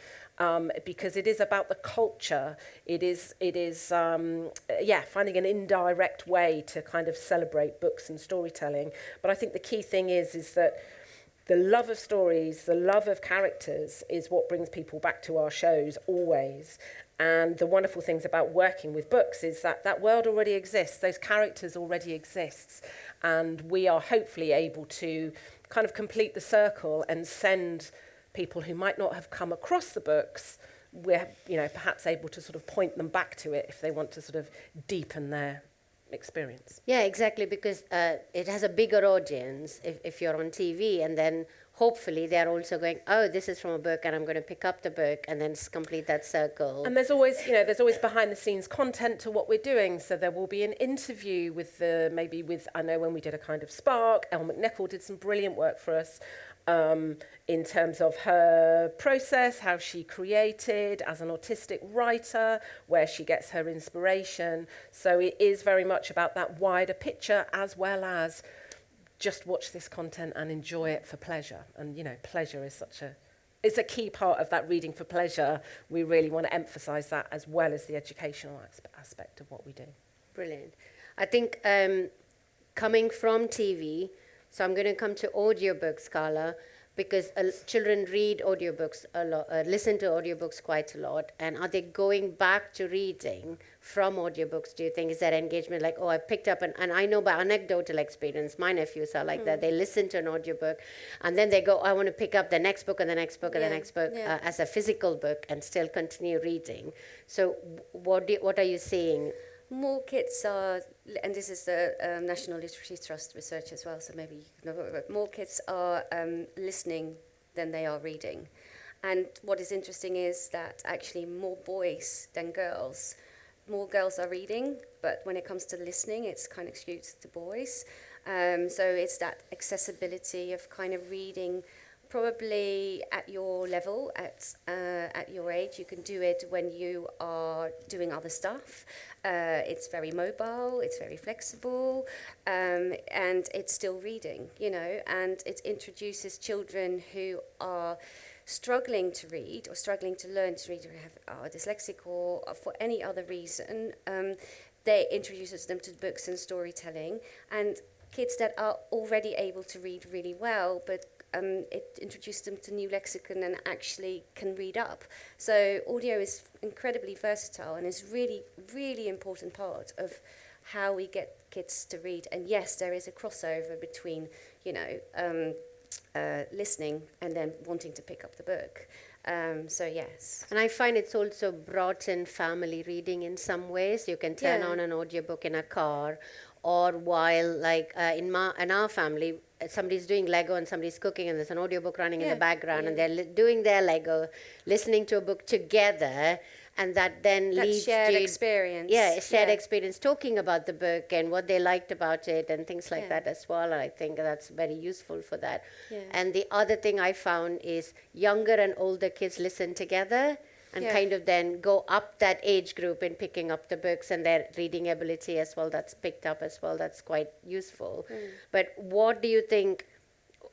E: Because it is about the culture. It is finding an indirect way to kind of celebrate books and storytelling. But I think the key thing is that the love of stories, the love of characters is what brings people back to our shows always. And the wonderful things about working with books is that world already exists, those characters already exist, and we are hopefully able to kind of complete the circle and send people who might not have come across the books, we're perhaps able to sort of point them back to it if they want to sort of deepen their experience.
A: Yeah, exactly, because it has a bigger audience if you're on TV, and then hopefully they're also going, oh, this is from a book, and I'm going to pick up the book and then complete that circle.
E: And there's always behind the scenes content to what we're doing. So there will be an interview with I know when we did a kind of Spark, Elle McNichol did some brilliant work for us in terms of her process, how she created as an autistic writer, where she gets her inspiration. So it is very much about that wider picture, as well as just watch this content and enjoy it for pleasure. And, pleasure is it's a key part of that reading for pleasure. We really want to emphasize that, as well as the educational aspect of what we do.
A: Brilliant. I think coming from TV, so I'm going to come to audiobooks, Carla, because children read audiobooks a lot, listen to audiobooks quite a lot. And are they going back to reading from audiobooks, do you think? Is that engagement like, oh, I picked up, and I know by anecdotal experience, my nephews are like that. They listen to an audiobook, and then they go, I want to pick up the next book and the next book and the next book as a physical book and still continue reading. So what are you seeing?
D: More kids are, and this is the National Literacy Trust research as well, so maybe you know, more kids are listening than they are reading. And what is interesting is that actually more boys than girls, more girls are reading, but when it comes to listening, it's kind of skewed to boys. So it's that accessibility of kind of reading probably at your level, at your age. You can do it when you are doing other stuff. It's very mobile, it's very flexible, and it's still reading, and it introduces children who are struggling to read or struggling to learn to read, or are dyslexic or for any other reason. They introduces them to books and storytelling, and kids that are already able to read really well, but it introduced them to new lexicon and actually can read up. So audio is incredibly versatile and is really, really important part of how we get kids to read. And yes, there is a crossover between, listening and then wanting to pick up the book. So yes.
A: And I find it's also brought in family reading in some ways. You can turn on an audiobook in a car, or while, like in our family, somebody's doing Lego and somebody's cooking and there's an audiobook running in the background and they're doing their Lego, listening to a book together, and that then
D: That
A: leads
D: shared
A: to
D: experience.
A: shared experience, talking about the book and what they liked about it and things like that as well. And I think that's very useful for that. And the other thing I found is younger and older kids listen together and kind of then go up that age group in picking up the books, and their reading ability as well, that's picked up as well. That's quite useful. But what do you think,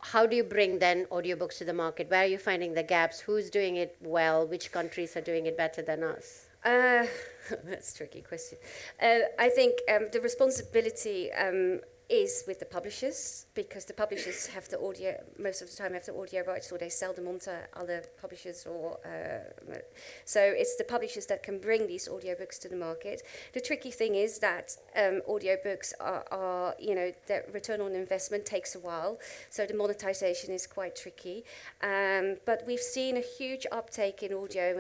A: how do you bring then audiobooks to the market? Where are you finding the gaps? Who's doing it well? Which countries are doing it better than us?
D: That's a tricky question. I think the responsibility is with the publishers, because the publishers have the audio, most of the time have the audio rights, or they sell them on to other publishers, or so it's the publishers that can bring these audiobooks to the market. The tricky thing is that audiobooks are the return on investment takes a while, so the monetization is quite tricky. But we've seen a huge uptake in audio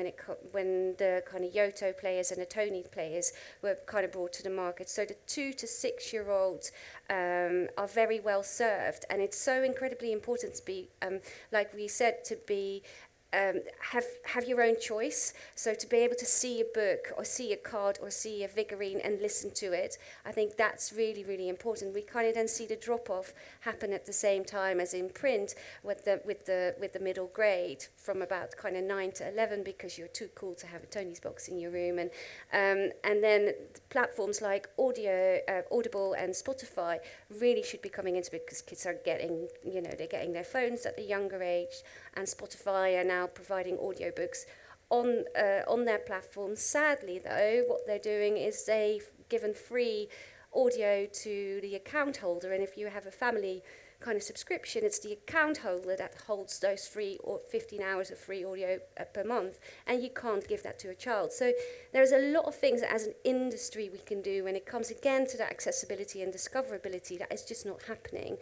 D: when the kind of Yoto players and the Tony players were kind of brought to the market. So the 2 to 6 year olds are very well served, and it's so incredibly important to be, like we said, to be have your own choice. So to be able to see a book or see a card or see a figurine and listen to it, I think that's really, really important. We kind of then see the drop off happen at the same time as in print with the middle grade from about kind of 9 to 11, because you're too cool to have a Tony's box in your room, and then platforms like Audible and Spotify really should be coming into it, because kids are getting they're getting their phones at a younger age, and Spotify are now providing audiobooks on their platform. Sadly, though, what they're doing is they've given free audio to the account holder, and if you have a family kind of subscription, it's the account holder that holds those free or 15 hours of free audio per month, and you can't give that to a child. So there's a lot of things that as an industry we can do when it comes again to that accessibility and discoverability that is just not happening.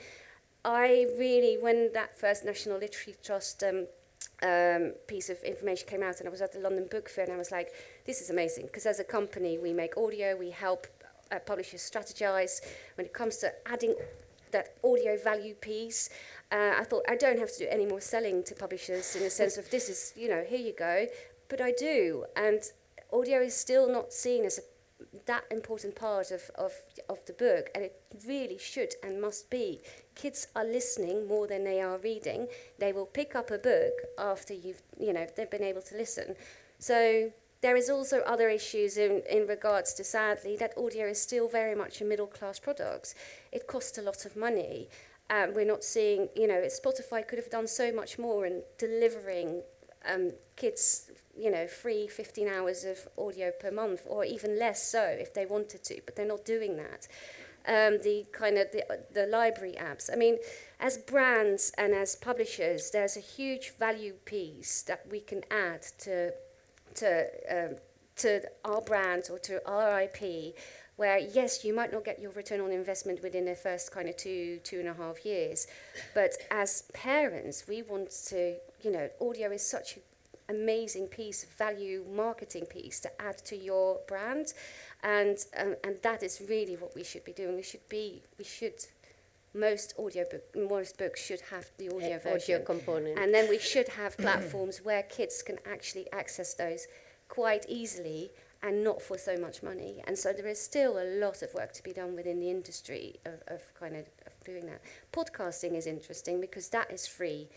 D: I really, when that first National Literary Trust piece of information came out, and I was at the London Book Fair, and I was like, this is amazing, because as a company we make audio, we help publishers strategize when it comes to adding that audio value piece. I thought I don't have to do any more selling to publishers in the sense of this is, here you go, but I do, and audio is still not seen as that important part of the book, and it really should and must be. Kids are listening more than they are reading. They will pick up a book after they've been able to listen. So there is also other issues in regards to, sadly, that audio is still very much a middle-class product. It costs a lot of money. We're not seeing, Spotify could have done so much more in delivering kids, free 15 hours of audio per month, or even less so if they wanted to, but they're not doing that. The library apps. I mean, as brands and as publishers, there's a huge value piece that we can add to our brand or to our IP, where yes, you might not get your return on investment within the first kind of 2.5 years, but as parents, we want to, audio is such an amazing piece of value marketing piece to add to your brand, and that is really what we should be doing. We should most books should have the audio version.
A: Audio component.
D: And then we should have platforms where kids can actually access those quite easily and not for so much money. And so there is still a lot of work to be done within the industry of doing that. Podcasting is interesting because that is free.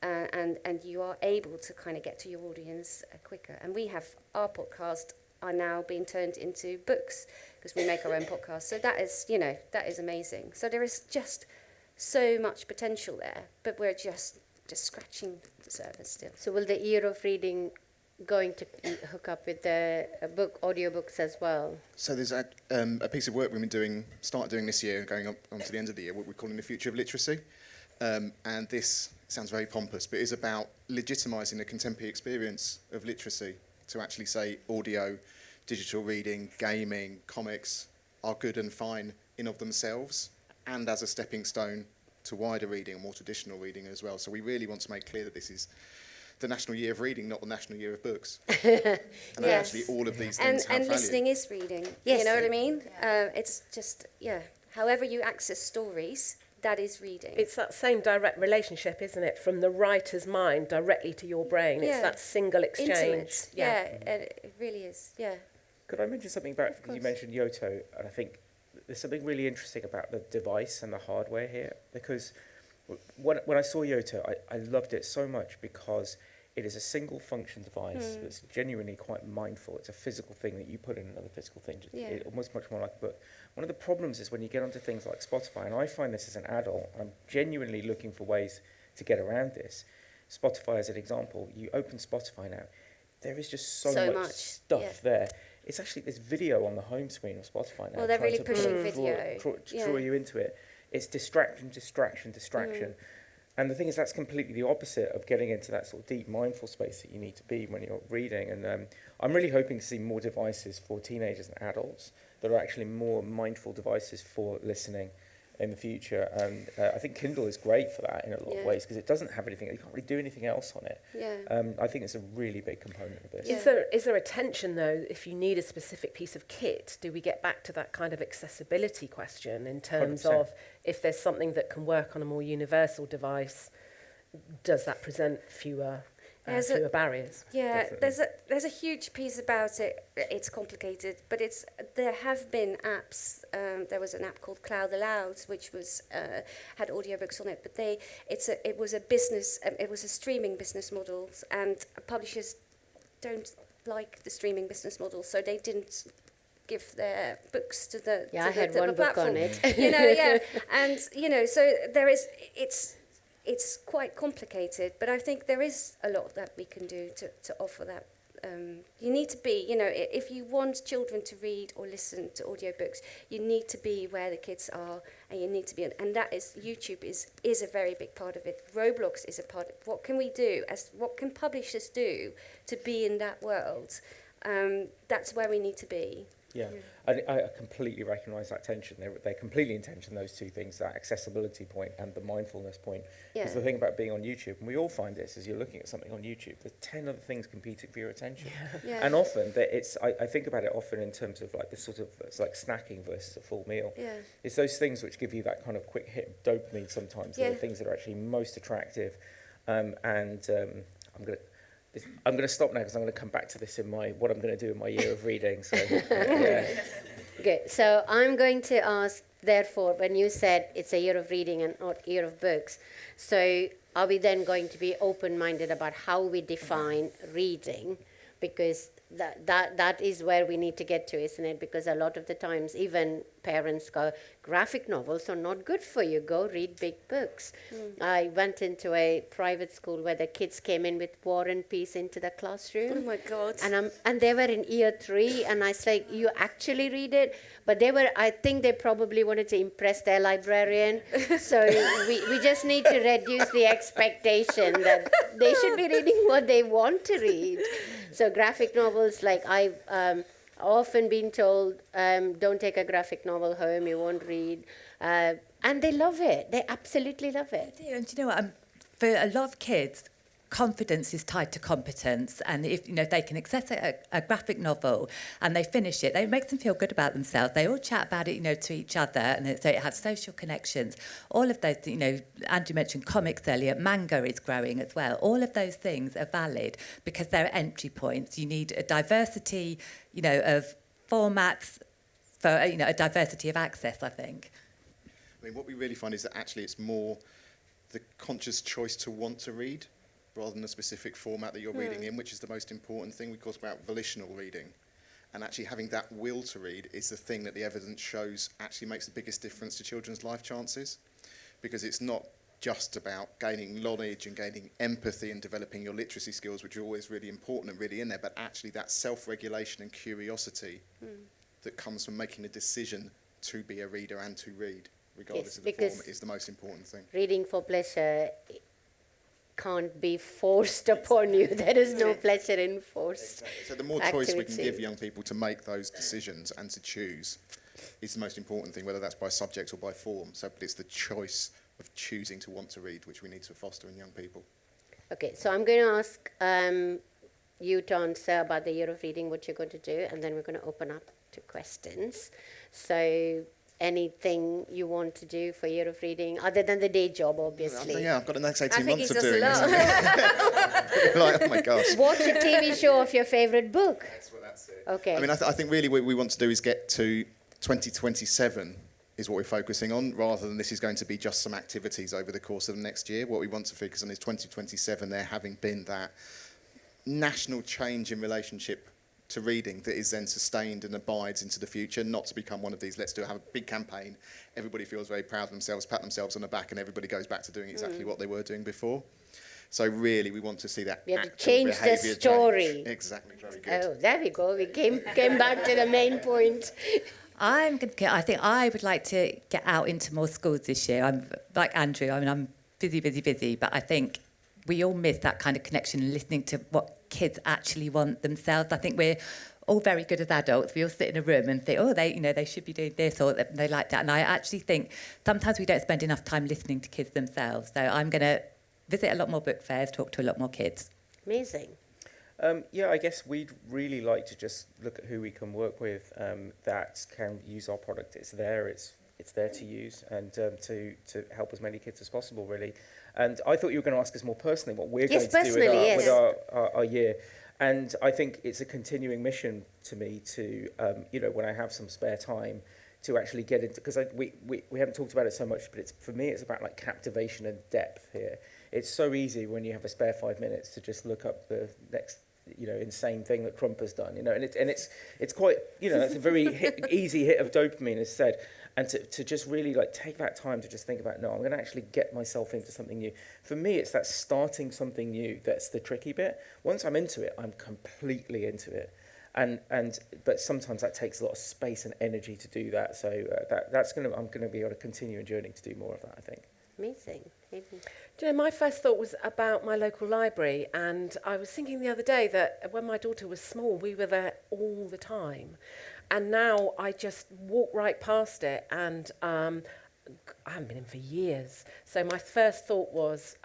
D: And you are able to kind of get to your audience quicker. And we have our podcast are now being turned into books because we make our own podcast. So that is amazing. So there is just so much potential there, but we're just scratching the surface still.
A: So will the year of reading going to hook up with the audiobooks as well?
B: So there's a piece of work we've been started doing this year, going on to the end of the year, what we're calling the future of literacy. And this sounds very pompous, but is about legitimising the contemporary experience of literacy to actually say audio, digital reading, gaming, comics are good and fine in of themselves and as a stepping stone to wider reading and more traditional reading as well. So we really want to make clear that this is the National Year of Reading, not the National Year of Books. And
D: Yes.
B: actually all of these things have
D: And
B: value.
D: listening is reading.
A: Yes.
D: You know what I mean? It's just, however you access stories, that is reading.
E: It's that same direct relationship, isn't it? From the writer's mind directly to your brain. It's
D: Yeah.
E: that single exchange.
D: Intimate. Yeah, it really is. Yeah.
F: Could I mention something about,
D: Of
F: you mentioned Yoto, and I think there's something really interesting about the device and the hardware here, because when I saw Yoto, I loved it so much because it is a single function device that's genuinely quite mindful. It's a physical thing that you put in another physical thing.
D: Yeah.
F: It almost much more like a book. One of the problems is when you get onto things like Spotify, and I find this as an adult, I'm genuinely looking for ways to get around this. Spotify as an example, you open Spotify now, there is just so much stuff there. It's actually this video on the home screen of Spotify now.
D: Well, they're
F: trying
D: really
F: to
D: pushing video.
F: draw you into it. It's distraction. And the thing is, that's completely the opposite of getting into that sort of deep mindful space that you need to be when you're reading. And I'm really hoping to see more devices for teenagers and adults that are actually more mindful devices for listening in the future. And I think Kindle is great for that in a lot of ways because it doesn't have anything, you can't really do anything else on it.
D: Yeah.
F: I think it's a really big component of this.
D: Yeah.
E: Is there a tension, though, if you need a specific piece of kit? Do we get back to that kind of accessibility question in terms
F: 100%.
E: of if there's something that can work on a more universal device, does that present fewer barriers?
D: Yeah,
F: Definitely.
D: there's a huge piece about it. It's complicated, but there have been apps. There was an app called Cloud Aloud, which was had audiobooks on it. But it was a streaming business model, and publishers don't like the streaming business model, so they didn't give their books to the
A: I had one book
D: platform.
A: on it.
D: And so there is it's quite complicated, but I think there is a lot that we can do to offer that. You need to be, if you want children to read or listen to audiobooks, you need to be where the kids are, and you need to be, and that is, YouTube is a very big part of it. Roblox is a part of it. What can we do, what can publishers do to be in that world? That's where we need to be.
F: Yeah, I completely recognise that tension. They completely intention those two things, that accessibility point and the mindfulness point. Because the thing about being on YouTube, and we all find this as you're looking at something on YouTube, there's 10 other things competing for your attention.
D: Yeah.
F: And often, I think about it often in terms of like it's like snacking versus a full meal.
D: Yeah.
F: It's those things which give you that kind of quick hit of dopamine sometimes. They're the things that are actually most attractive. I'm going to stop now because I'm going to come back to this in what I'm going to do in my year of reading. So, yeah.
A: Okay, so I'm going to ask, therefore, when you said it's a year of reading and not year of books, so are we then going to be open-minded about how we define reading? Because that is where we need to get to, isn't it? Because a lot of the times, even parents go, graphic novels are not good for you. Go read big books. I went into a private school where the kids came in with War and Peace into the classroom.
D: Oh my God.
A: And they were in year 3, and I was like, you actually read it? But I think they probably wanted to impress their librarian. So we just need to reduce the expectation that they should be reading what they want to read. So graphic novels, like I've often been told, don't take a graphic novel home, you won't read. And they love it. They absolutely love it.
C: And do you know what? For a lot of kids, confidence is tied to competence, and if they can access a graphic novel and they finish it, it makes them feel good about themselves. They all chat about it, to each other, and so it has social connections. All of those, Andrew mentioned comics earlier. Manga is growing as well. All of those things are valid because they're entry points. You need a diversity, of formats for a diversity of access, I think.
B: I mean, what we really find is that actually it's more the conscious choice to want to read rather than the specific format that you're reading in, which is the most important thing. We talk about volitional reading. And actually having that will to read is the thing that the evidence shows actually makes the biggest difference to children's life chances. Because it's not just about gaining knowledge and gaining empathy and developing your literacy skills, which are always really important and really in there, but actually that self-regulation and curiosity that comes from making a decision to be a reader and to read, regardless of the form, is the most important thing.
A: Reading for pleasure can't be forced upon you. There is no pleasure in forced
B: Exactly. So the more choice we can give young people to make those decisions and to choose is the most important thing, whether that's by subject or by form. So but it's the choice of choosing to want to read, which we need to foster in young people.
A: Okay, so I'm going to ask you to answer about the year of reading, what you're going to do, and then we're going to open up to questions. So anything you want to do for year of reading, other than the day job, obviously?
B: Yeah, I've got the next 18 months of
D: I think
B: doing
D: he does a
B: this. Like, oh my gosh.
A: Watch a TV show of your favorite book.
B: That's it.
A: Okay.
B: I mean, I think really what we want to do is get to 2027 is what we're focusing on, rather than this is going to be just some activities over the course of the next year. What we want to focus on is 2027, there having been that national change in relationship to reading that is then sustained and abides into the future, not to become one of these, have a big campaign, everybody feels very proud of themselves, pat themselves on the back, and everybody goes back to doing exactly what they were doing before. So really, we want to see that.
A: We have to change the story.
B: Change. Exactly, very good.
A: Oh, there we go. We came back to the main point.
C: I think I would like to get out into more schools this year. I'm like Andrew. I mean, I'm busy, but I think we all miss that kind of connection and listening to what kids actually want themselves. I think we're all very good as adults. We all sit in a room and think, they should be doing this or they like that. And I actually think sometimes we don't spend enough time listening to kids themselves. So I'm going to visit a lot more book fairs, talk to a lot more kids.
A: Amazing.
F: Yeah, I guess we'd really like to just look at who we can work with that can use our product. It's there to use and to help as many kids as possible, really. And I thought you were going to ask us more personally what we're going to do with our year. And I think it's a continuing mission to me to, when I have some spare time, to actually get into, because we haven't talked about it so much, but for me it's about like captivation and depth here. It's so easy when you have a spare 5 minutes to just look up the next insane thing that Trump has done, and it's quite, it's a very easy hit of dopamine, as said, and to just really like take that time to just think about, no, I'm going to actually get myself into something new. For me, it's that starting something new that's the tricky bit. Once I'm into it, I'm completely into it, but sometimes that takes a lot of space and energy to do that. So I'm going to be on a continuing journey to do more of that, I think.
A: Amazing.
E: Do you know, my first thought was about my local library, and I was thinking the other day that when my daughter was small, we were there all the time, and now I just walk right past it, and I haven't been in for years. So my first thought was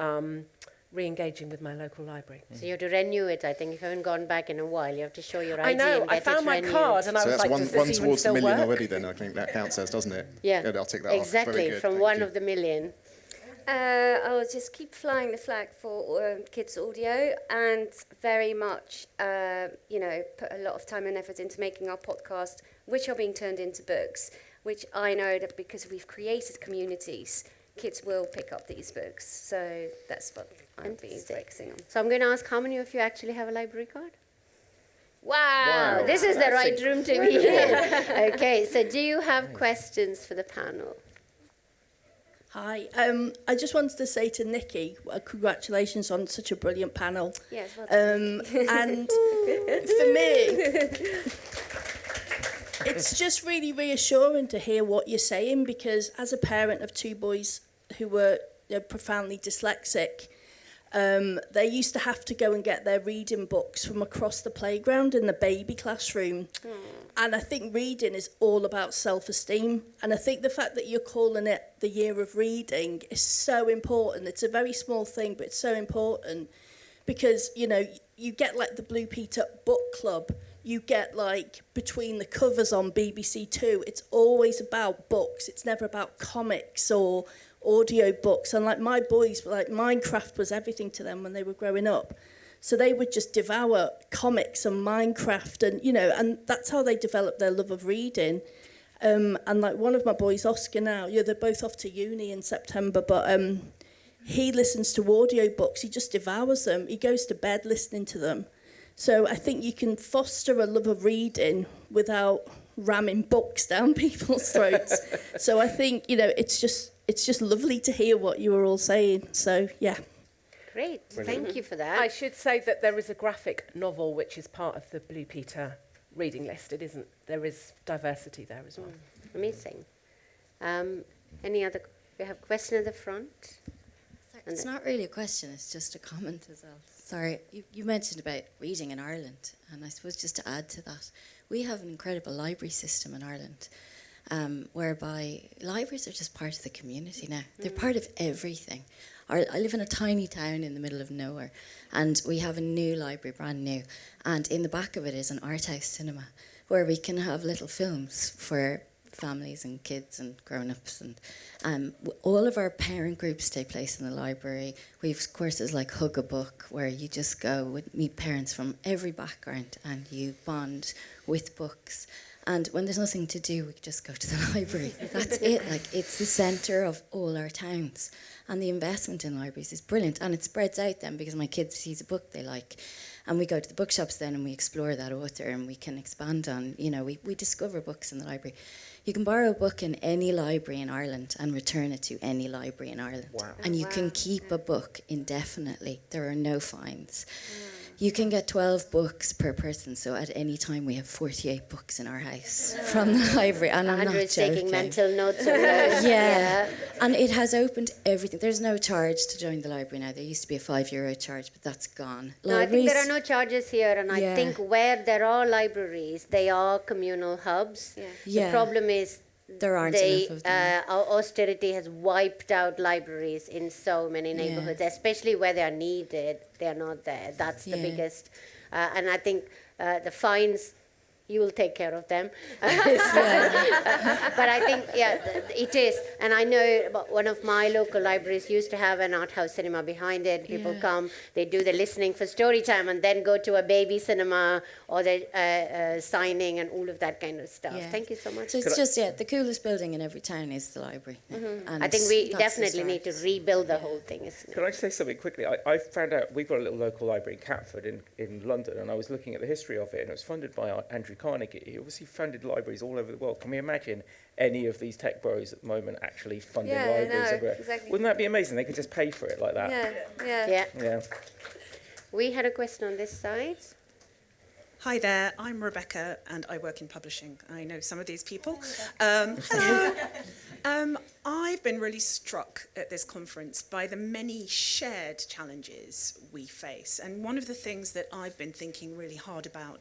E: re-engaging with my local library.
A: So you have to renew it, I think. If you haven't gone back in a while, you have to show your ID.
E: I know,
A: and get
E: I found my
A: renewed.
E: card, and I was
B: that's
E: like, does
B: one
E: this even
B: towards the
E: still
B: million
E: work?
B: already then, I think that counts as, doesn't it?
A: Yeah.
B: Good, I'll tick that off.
A: Exactly,
B: Very good,
A: from
B: thank
A: one
B: you.
A: of the million.
D: I'll just keep flying the flag for kids audio, and very much, put a lot of time and effort into making our podcast, which are being turned into books, which I know that because we've created communities, kids will pick up these books. So that's what I'm being focusing on.
A: So I'm going to ask, how many of you actually have a library card? Wow, this is the
F: That's
A: right room to be in. Okay, so do you have questions for the panel?
G: Hi, I just wanted to say to Nikki, congratulations on such a brilliant panel.
D: Yes, well
G: And for me, it's just really reassuring to hear what you're saying, because as a parent of two boys who were profoundly dyslexic, they used to have to go and get their reading books from across the playground in the baby classroom. And I think reading is all about self-esteem. And I think the fact that you're calling it the year of reading is so important. It's a very small thing, but it's so important, because, you know, you get like the Blue Peter Book Club, you get like Between the Covers on BBC Two. It's always about books. It's never about comics or audio books. And like my boys, like Minecraft was everything to them when they were growing up. So they would just devour comics and Minecraft, and, you know, and that's how they developed their love of reading. And like one of my boys, Oscar, now, yeah, they're both off to uni in September, but he listens to audiobooks. He just devours them. He goes to bed listening to them. So I think you can foster a love of reading without ramming books down people's throats. So I think, you know, it's just lovely to hear what you were all saying. So, yeah.
A: Great,
F: Brilliant.
A: thank you for that.
E: I should say that there is a graphic novel which is part of the Blue Peter reading list. It isn't. There is diversity there as well.
A: Amazing. Any other? We have a question at the front.
H: It's not really a question, it's just a comment as well. Sorry, you mentioned about reading in Ireland, and I suppose just to add to that, we have an incredible library system in Ireland, whereby libraries are just part of the community now. They're part of everything. I live in a tiny town in the middle of nowhere, and we have a new library, brand new, and in the back of it is an art house cinema, where we can have little films for families and kids and grown-ups, and all of our parent groups take place in the library. We have courses like Hug a Book, where you just go and meet parents from every background and you bond with books. And when there's nothing to do, we just go to the library. That's it. Like, it's the centre of all our towns. And the investment in libraries is brilliant. And it spreads out then, because my kids sees a book they like. And we go to the bookshops then and we explore that author, and we can expand on, you know, we discover books in the library. You can borrow a book in any library in Ireland and return it to any library in Ireland.
F: Wow.
H: And you can keep a book indefinitely. There are no fines. You can get 12 books per person, so at any time we have 48 books in our house from the library, and I'm not
A: Andrew's
H: joking.
A: taking mental notes of those.
H: Yeah, and it has opened everything. There's no charge to join the library now. There used to be a €5 charge, but that's gone.
A: No, I think there are
H: Libraries-
A: no charges here, and I
H: Yeah.
A: think where there are libraries, they are communal hubs.
D: Yeah.
H: Yeah.
A: The problem is
H: There aren't enough of them.
A: our austerity has wiped out libraries in so many neighborhoods, especially where they are needed. They are not there. That's the
H: Yeah.
A: biggest. And I think the fines, you will take care of them. But I think, it is. And I know one of my local libraries used to have an art house cinema behind it. People
H: Yeah.
A: come, they do the listening for story time, and then go to a baby cinema or the signing and all of that kind of stuff.
H: Yeah.
A: Thank you so much.
H: So it's just, the coolest building in every town is the library. And
A: I think we
H: that's the
A: definitely need to
H: start.
A: rebuild the whole thing. Isn't it?
F: Can I say something quickly? I found out we've got a little local library in Catford in London, and I was looking at the history of it, and it was funded by Andrew Carnegie. He obviously funded libraries all over the world. Can we imagine any of these tech bros at the moment actually funding
D: Yeah, I
F: libraries
D: know,
F: everywhere?
D: exactly.
F: Wouldn't that be amazing? They could just pay for it like that.
A: Yeah.
F: Yeah.
A: We had a question on this side.
I: Hi there, I'm Rebecca and I work in publishing. I know some of these people. Hello. I've been really struck at this conference by the many shared challenges we face. And one of the things that I've been thinking really hard about,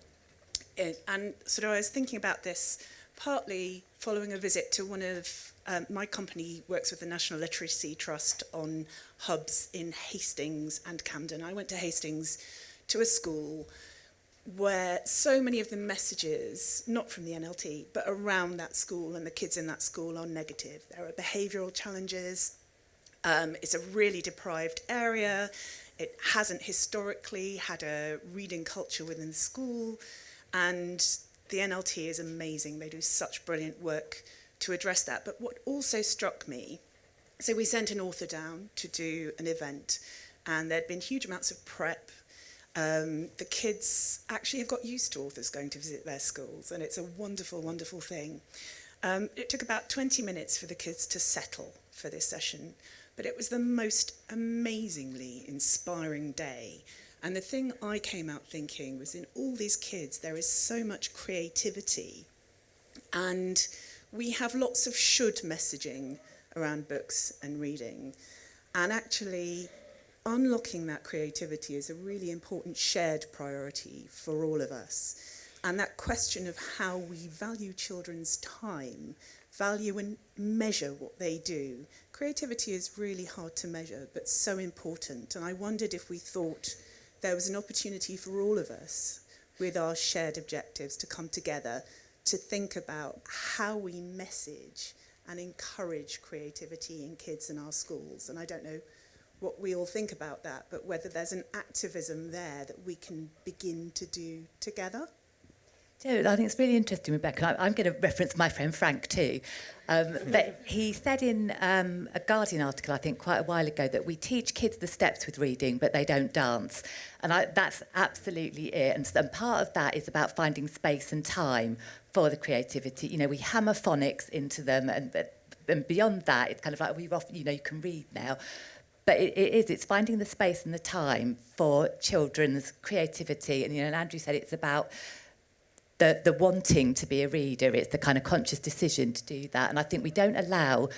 I: and sort of I was thinking about this partly following a visit to one of my company works with the National Literacy Trust on hubs in Hastings and Camden. I went to Hastings to a school where so many of the messages, not from the NLT, but around that school and the kids in that school are negative. There are behavioural challenges. It's a really deprived area. It hasn't historically had a reading culture within the school. And the NLT is amazing. They do such brilliant work to address that. But what also struck me, so we sent an author down to do an event, and there'd been huge amounts of prep. The kids actually have got used to authors going to visit their schools, and it's a wonderful, wonderful thing. It took about 20 minutes for the kids to settle for this session, but it was the most amazingly inspiring day. And the thing I came out thinking was, in all these kids, there is so much creativity, and we have lots of should messaging around books and reading, and actually unlocking that creativity is a really important shared priority for all of us. And that question of how we value children's time, value and measure what they do. Creativity is really hard to measure, but so important. And I wondered if we thought there was an opportunity for all of us, with our shared objectives, to come together to think about how we message and encourage creativity in kids in our schools. And I don't know what we all think about that, but whether there's an activism there that we can begin to do together.
C: I think it's really interesting, Rebecca. I'm going to reference my friend Frank too. But he said in a Guardian article, I think quite a while ago, that we teach kids the steps with reading, but they don't dance. And that's absolutely it. And part of that is about finding space and time for the creativity. You know, we hammer phonics into them, and beyond that, it's kind of like we've often, you know, you can read now. But it's finding the space and the time for children's creativity. And, you know, and Andrew said it's about the wanting to be a reader. It's the kind of conscious decision to do that. And I think we don't allow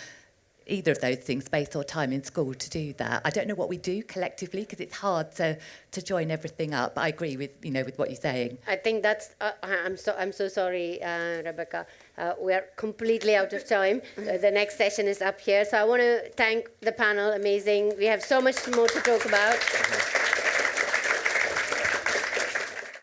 C: either of those things, space or time, in school to do that. I don't know what we do collectively, because it's hard to join everything up. But I agree with, you know, with what you're saying.
A: I think that's. I'm so sorry, Rebecca. We are completely out of time. The next session is up here, so I want to thank the panel. Amazing. We have so much more to talk about.